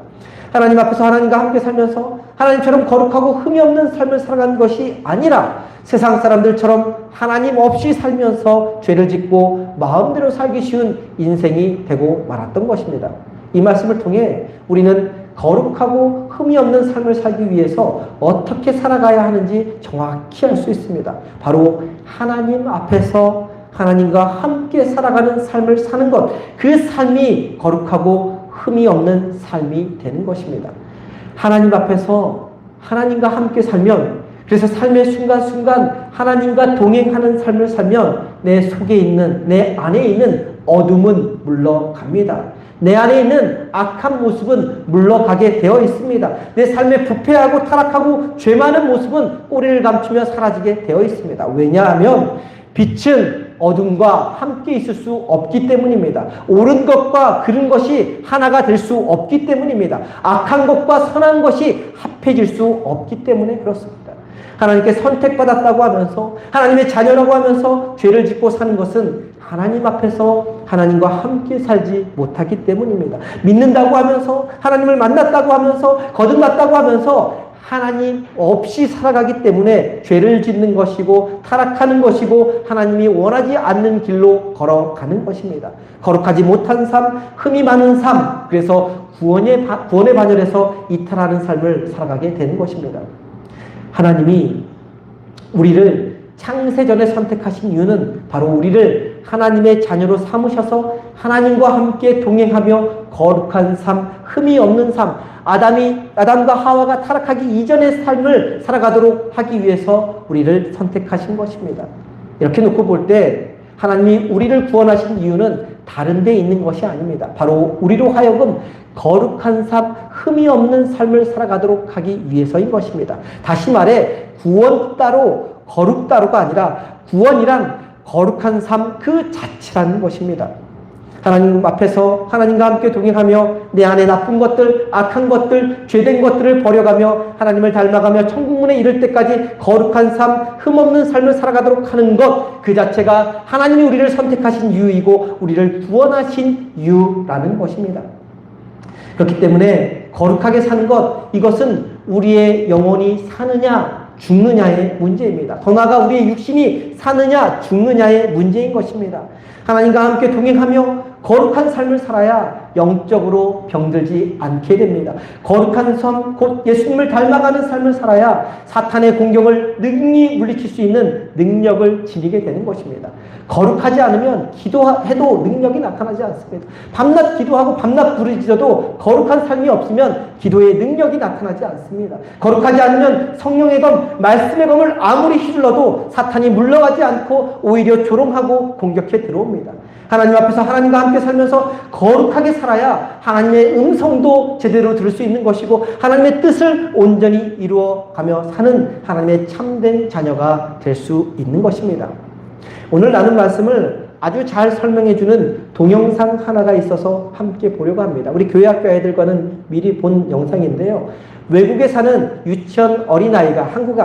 하나님 앞에서 하나님과 함께 살면서 하나님처럼 거룩하고 흠이 없는 삶을 살아간 것이 아니라 세상 사람들처럼 하나님 없이 살면서 죄를 짓고 마음대로 살기 쉬운 인생이 되고 말았던 것입니다. 이 말씀을 통해 우리는 거룩하고 흠이 없는 삶을 살기 위해서 어떻게 살아가야 하는지 정확히 알 수 있습니다. 바로 하나님 앞에서 하나님과 함께 살아가는 삶을 사는 것, 그 삶이 거룩하고 흠이 없는 삶이 되는 것입니다. 하나님 앞에서 하나님과 함께 살면, 그래서 삶의 순간순간 하나님과 동행하는 삶을 살면 내 속에 있는, 내 안에 있는 어둠은 물러갑니다. 내 안에 있는 악한 모습은 물러가게 되어 있습니다. 내 삶에 부패하고 타락하고 죄 많은 모습은 꼬리를 감추며 사라지게 되어 있습니다. 왜냐하면 빛은 어둠과 함께 있을 수 없기 때문입니다. 옳은 것과 그른 것이 하나가 될 수 없기 때문입니다. 악한 것과 선한 것이 합해질 수 없기 때문에 그렇습니다. 하나님께 선택받았다고 하면서 하나님의 자녀라고 하면서 죄를 짓고 사는 것은 하나님 앞에서 하나님과 함께 살지 못하기 때문입니다. 믿는다고 하면서 하나님을 만났다고 하면서 거듭났다고 하면서 하나님 없이 살아가기 때문에 죄를 짓는 것이고 타락하는 것이고 하나님이 원하지 않는 길로 걸어가는 것입니다. 거룩하지 못한 삶, 흠이 많은 삶, 그래서 구원의 반열에서 이탈하는 삶을 살아가게 되는 것입니다. 하나님이 우리를 창세전에 선택하신 이유는 바로 우리를 하나님의 자녀로 삼으셔서 하나님과 함께 동행하며 거룩한 삶, 흠이 없는 삶, 아담과 하와가 타락하기 이전의 삶을 살아가도록 하기 위해서 우리를 선택하신 것입니다. 이렇게 놓고 볼 때 하나님이 우리를 구원하신 이유는 다른 데 있는 것이 아닙니다. 바로 우리로 하여금 거룩한 삶, 흠이 없는 삶을 살아가도록 하기 위해서인 것입니다. 다시 말해 구원 따로 거룩 따로가 아니라 구원이란 거룩한 삶 그 자체라는 것입니다. 하나님 앞에서 하나님과 함께 동행하며 내 안에 나쁜 것들, 악한 것들, 죄된 것들을 버려가며 하나님을 닮아가며 천국문에 이를 때까지 거룩한 삶, 흠없는 삶을 살아가도록 하는 것, 그 자체가 하나님이 우리를 선택하신 이유이고 우리를 구원하신 이유라는 것입니다. 그렇기 때문에 거룩하게 사는 것, 이것은 우리의 영혼이 사느냐 죽느냐의 문제입니다. 더 나아가 우리의 육신이 사느냐 죽느냐의 문제인 것입니다. 하나님과 함께 동행하며 거룩한 삶을 살아야 영적으로 병들지 않게 됩니다. 거룩한 삶, 곧 예수님을 닮아가는 삶을 살아야 사탄의 공격을 능히 물리칠 수 있는 능력을 지니게 되는 것입니다. 거룩하지 않으면 기도해도 능력이 나타나지 않습니다. 밤낮 기도하고 밤낮 부르짖어도 거룩한 삶이 없으면 기도의 능력이 나타나지 않습니다. 거룩하지 않으면 성령의 검, 말씀의 검을 아무리 휘둘러도 사탄이 물러가지 않고 오히려 조롱하고 공격해 들어옵니다. 하나님 앞에서 하나님과 함께 살면서 거룩하게 살아야 하나님의 음성도 제대로 들을 수 있는 것이고 하나님의 뜻을 온전히 이루어가며 사는 하나님의 참된 자녀가 될 수 있는 것입니다. 오늘 나눈 말씀을 아주 잘 설명해주는 동영상 하나가 있어서 함께 보려고 합니다. 우리 교회학교 아이들과는 미리 본 영상인데요. 외국에 사는 유치원 어린아이가 한국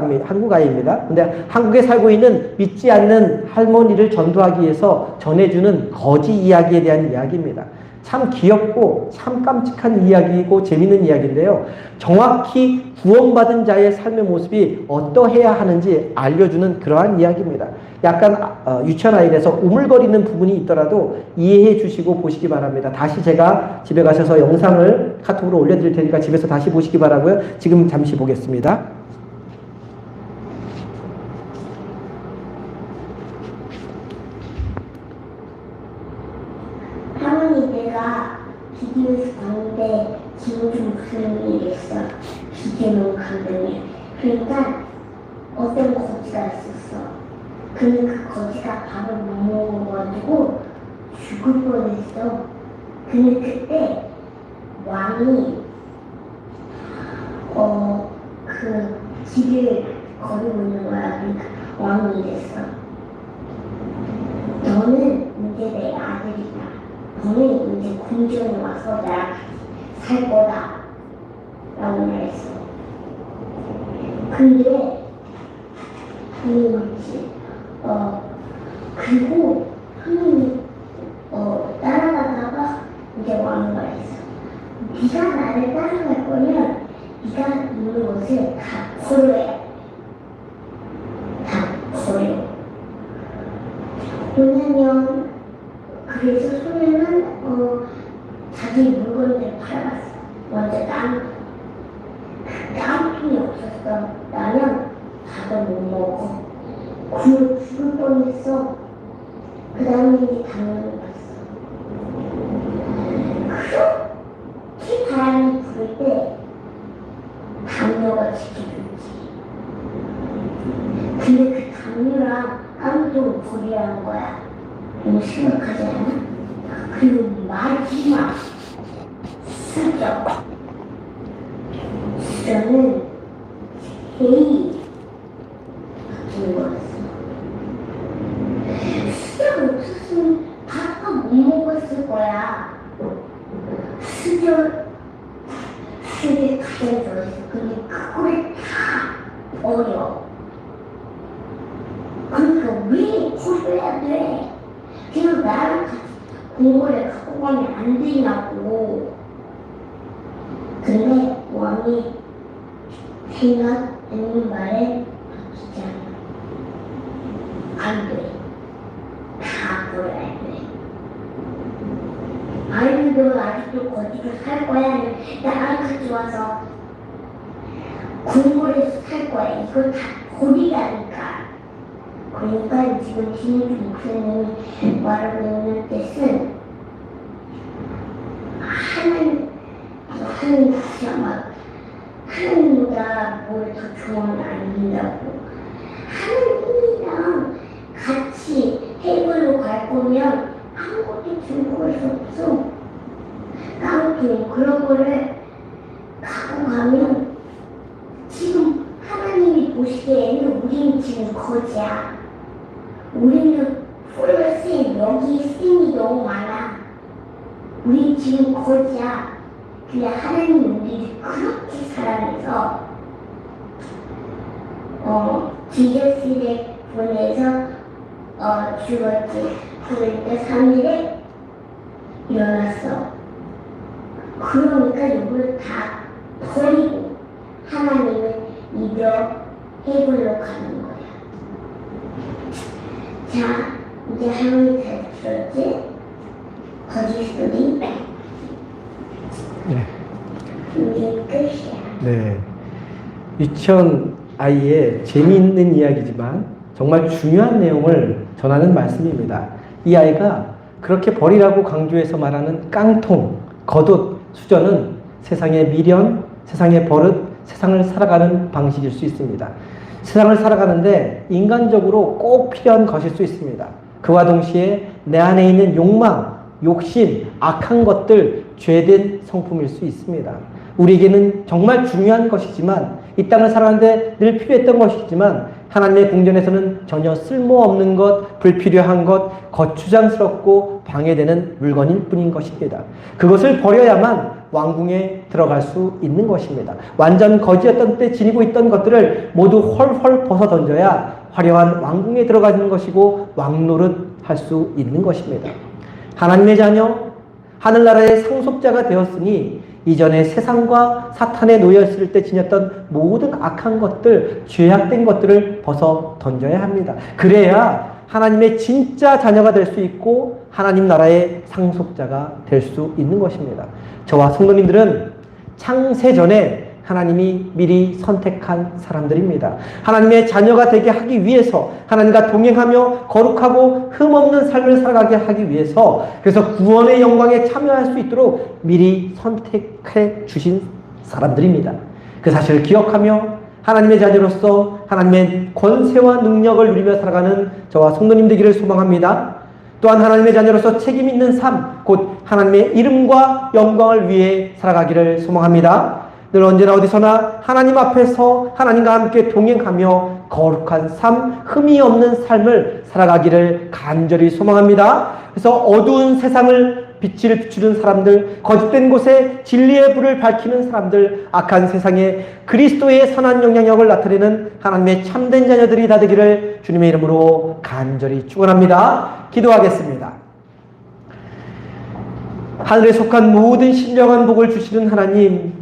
아이입니다. 근데 한국에 살고 있는 믿지 않는 할머니를 전도하기 위해서 전해주는 거지 이야기에 대한 이야기입니다. 참 귀엽고 참 깜찍한 이야기이고 재밌는 이야기인데요. 정확히 구원받은 자의 삶의 모습이 어떠해야 하는지 알려주는 그러한 이야기입니다. 약간 유치원 아이라서 우물거리는 부분이 있더라도 이해해 주시고 보시기 바랍니다. 다시 제가 집에 가셔서 영상을 카톡으로 올려드릴 테니까 집에서 다시 보시기 바라고요. 지금 잠시 보겠습니다. 할머니, 내가 비디오에서 봤는데 지금 좀 무슨 일이 있어. 진짜 너무 감동해. 그러니까 어떤 거지가 있었어. 근데 그 거지가 밥을 못 먹어가지고 죽을 뻔했어. 근데 그때 왕이 그 길을 거리고 있는 거야. 그러니까 왕이 이랬어. 너는 이제 내 아들이다. 너는 이제 궁전에 와서 나랑 살 거다 라고 말했어. 근데 그렇지. 그리고 하나님이 따라가다가 이제 왕이 말했어. 네가 나를 따라갈 거면 네가 있는 것을 다 버려야 돼. 다 버려. 왜냐면 그래서 소녀는 자기 물건을 팔아갔어. 먼저 깡통이 없었어. 나는 밥을 못 먹어. 굶어 죽을 뻔했어. 그 다음에 이제 당연히 봤어. 그렇게 바람이 불 때 담요가 지켜줬지. 근데 그 담요랑 깡통을 버리라는 거야. 너무 심각하지 않아? 그리고 마지막 수저는 제일 바뀐 거였어. 수저가 없었으면 밥도 못 먹었을 거야. 수저에 가장 좋아했어. 근데 그걸 다 버려. 그러니까 왜 버려야 돼? 그냥 나랑 같이 공부를 갖고 가면 안 되냐고. 근데 왕이 생각하는 말에 바뀌지 않아. 안 돼. 다 버려야 돼. 아니, 너 아직도 거기서 살 거야? 아니면 나랑 같이 와서 궁궐에서 살 거야? 이거 다 버리라니까. 그러니까 지금 김은주 목사님이 말하고 있는 뜻은 하나님보다 뭘 더 좋아하면 안 된다고. 하나님이랑 같이 해외로 갈 거면 아무것도 들고 갈 수 없어. 깡통 그런 거를 갖고 가면 지금 하나님이 보시기에는 우리는 지금 거지야. 우리는 플러스에 여기 씀이 너무 많아. 우리 지금 거지야. 근데 하나님 우리를 그렇게 사랑해서 지저스를 보내서 죽었지. 그러니까 3일에 일어났어. 그러니까 이걸 다 버리고 하나님을 믿어 해보려고 하는 거야. 자, 이제 할머니 잘 들었지? 거짓 소리. 네. 이게 끝이야. 네. 유치원 아이의 재미있는 이야기지만 정말 중요한 내용을 전하는 말씀입니다. 이 아이가 그렇게 버리라고 강조해서 말하는 깡통, 겉옷, 수저는 세상의 미련, 세상의 버릇, 세상을 살아가는 방식일 수 있습니다. 세상을 살아가는데 인간적으로 꼭 필요한 것일 수 있습니다. 그와 동시에 내 안에 있는 욕망, 욕심, 악한 것들, 죄된 성품일 수 있습니다. 우리에게는 정말 중요한 것이지만, 이 땅을 살아가는데 늘 필요했던 것이지만, 하나님의 궁전에서는 전혀 쓸모없는 것, 불필요한 것, 거추장스럽고 방해되는 물건일 뿐인 것입니다. 그것을 버려야만 왕궁에 들어갈 수 있는 것입니다. 완전 거지였던 때 지니고 있던 것들을 모두 헐헐 벗어 던져야 화려한 왕궁에 들어가는 것이고 왕노릇 할 수 있는 것입니다. 하나님의 자녀, 하늘나라의 상속자가 되었으니 이전에 세상과 사탄에 놓여있을 때 지녔던 모든 악한 것들, 죄악된 것들을 벗어 던져야 합니다. 그래야 하나님의 진짜 자녀가 될 수 있고 하나님 나라의 상속자가 될 수 있는 것입니다. 저와 성도님들은 창세 전에 하나님이 미리 선택한 사람들입니다. 하나님의 자녀가 되게 하기 위해서, 하나님과 동행하며 거룩하고 흠없는 삶을 살아가게 하기 위해서, 그래서 구원의 영광에 참여할 수 있도록 미리 선택해 주신 사람들입니다. 그 사실을 기억하며 하나님의 자녀로서 하나님의 권세와 능력을 누리며 살아가는 저와 성도님 되기를 소망합니다. 또한 하나님의 자녀로서 책임 있는 삶, 곧 하나님의 이름과 영광을 위해 살아가기를 소망합니다. 늘 언제나 어디서나 하나님 앞에서 하나님과 함께 동행하며 거룩한 삶, 흠이 없는 삶을 살아가기를 간절히 소망합니다. 그래서 어두운 세상을 빛을 비추는 사람들, 거짓된 곳에 진리의 불을 밝히는 사람들, 악한 세상에 그리스도의 선한 영향력을 나타내는 하나님의 참된 자녀들이 다 되기를 주님의 이름으로 간절히 축원합니다. 기도하겠습니다. 하늘에 속한 모든 신령한 복을 주시는 하나님,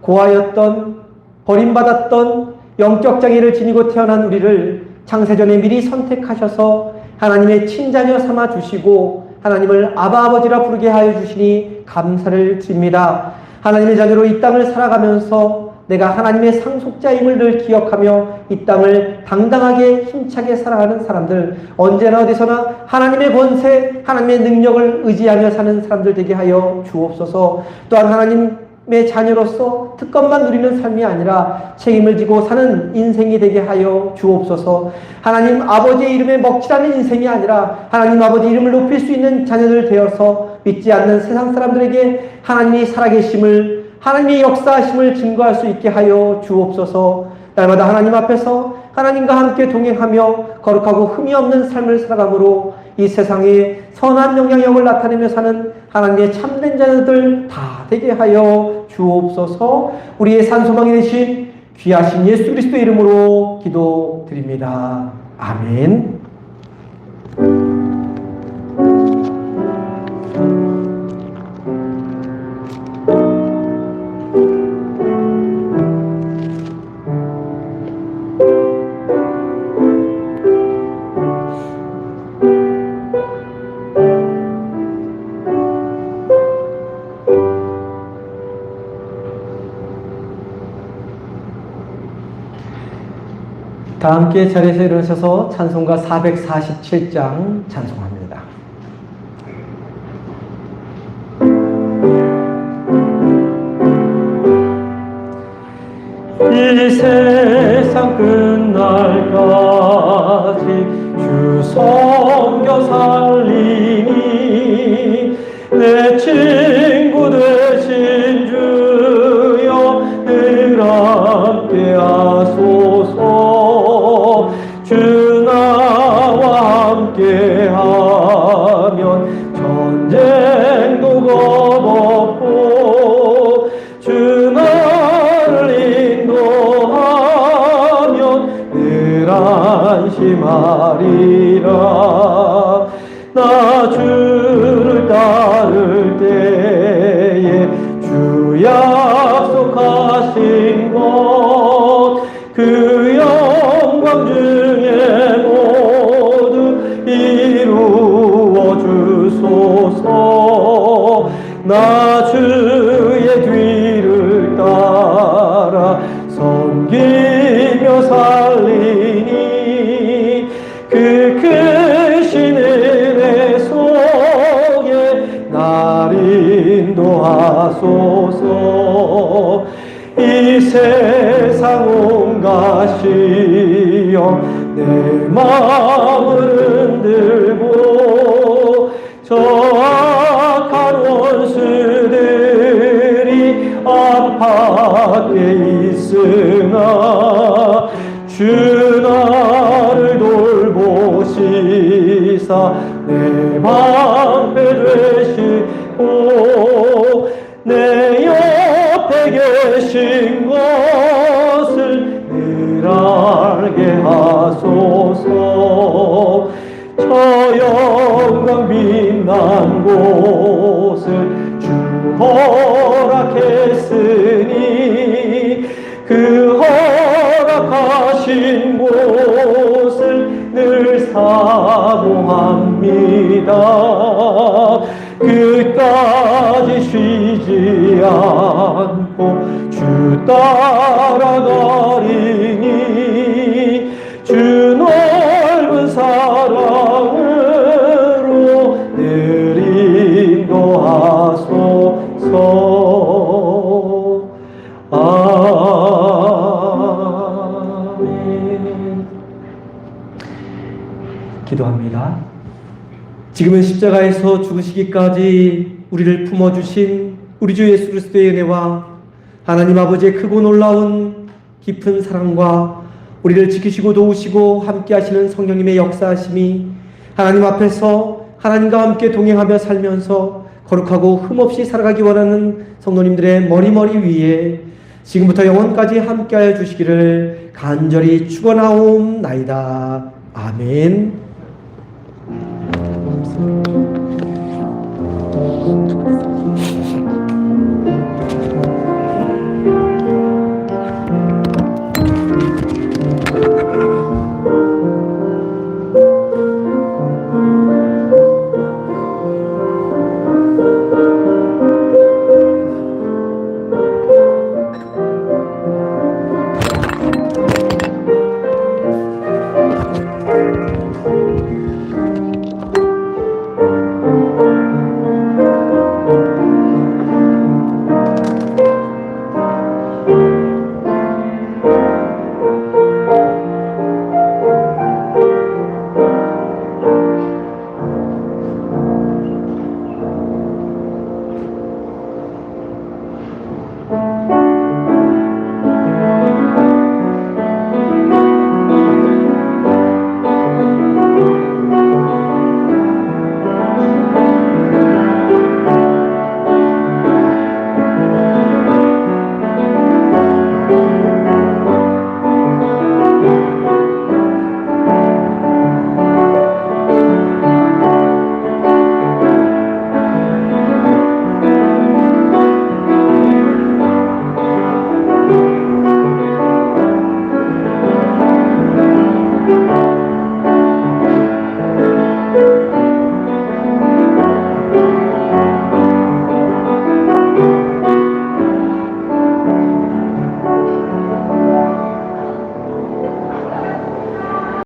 고하였던, 버림받았던 영적 장애를 지니고 태어난 우리를 창세전에 미리 선택하셔서 하나님의 친자녀 삼아 주시고 하나님을 아바 아버지라 부르게 하여 주시니 감사를 드립니다. 하나님의 자녀로 이 땅을 살아가면서 내가 하나님의 상속자임을 늘 기억하며 이 땅을 당당하게 힘차게 살아가는 사람들, 언제나 어디서나 하나님의 권세, 하나님의 능력을 의지하며 사는 사람들 되게 하여 주옵소서. 또한 하나님의 자녀로서 특권만 누리는 삶이 아니라 책임을 지고 사는 인생이 되게 하여 주옵소서. 하나님 아버지의 이름에 먹칠하는 인생이 아니라 하나님 아버지 이름을 높일 수 있는 자녀들 되어서 믿지 않는 세상 사람들에게 하나님이 살아계심을, 하나님의 역사하심을 증거할 수 있게 하여 주옵소서. 날마다 하나님 앞에서 하나님과 함께 동행하며 거룩하고 흠이 없는 삶을 살아감으로 이 세상에 선한 영향력을 나타내며 사는 하나님의 참된 자녀들 다 되게 하여 주옵소서. 우리의 산소망이 되신 귀하신 예수 그리스도의 이름으로 기도드립니다. 아멘. 다 함께 자리에서 일어나셔서 찬송가 447장 찬송합니다. 이 세상 끝날까지 주 섬겨 살리니 내 친구 되신 주여 늘 함께 하소서. 주 나와 함께 하면 전쟁도 겁없고 주 나를 인도하면 늘 안심하리라. 나 주를 따를 때에 주 약속하신 것 그 영광 중에 모두 이루어 주소서. 나 주의 뒤를 따라 섬기며 살리니 그 크신 은혜 속에 날 인도하소서. 이 세상 온갖 시험 내 마음을 흔들고 저 밖에 있으나 주 나를 돌보시사 내 방패 되시고 내 옆에 계신 것을 늘 알게 하소서. 저 영광 빛난 곳을 주 허락했으니 그 허락하신 곳을 늘 사모합니다. 끝까지 쉬지 않고 주 따라가리니 주 넓은 사랑으로 늘 인도하소서. 아멘. 기도합니다. 지금은 십자가에서 죽으시기까지 우리를 품어주신 우리 주 예수 그리스도의 은혜와 하나님 아버지의 크고 놀라운 깊은 사랑과 우리를 지키시고 도우시고 함께 하시는 성령님의 역사하심이 하나님 앞에서 하나님과 함께 동행하며 살면서 거룩하고 흠없이 살아가기 원하는 성도님들의 머리머리 위에 지금부터 영원까지 함께하여 주시기를 간절히 축원하옵나이다. 아멘.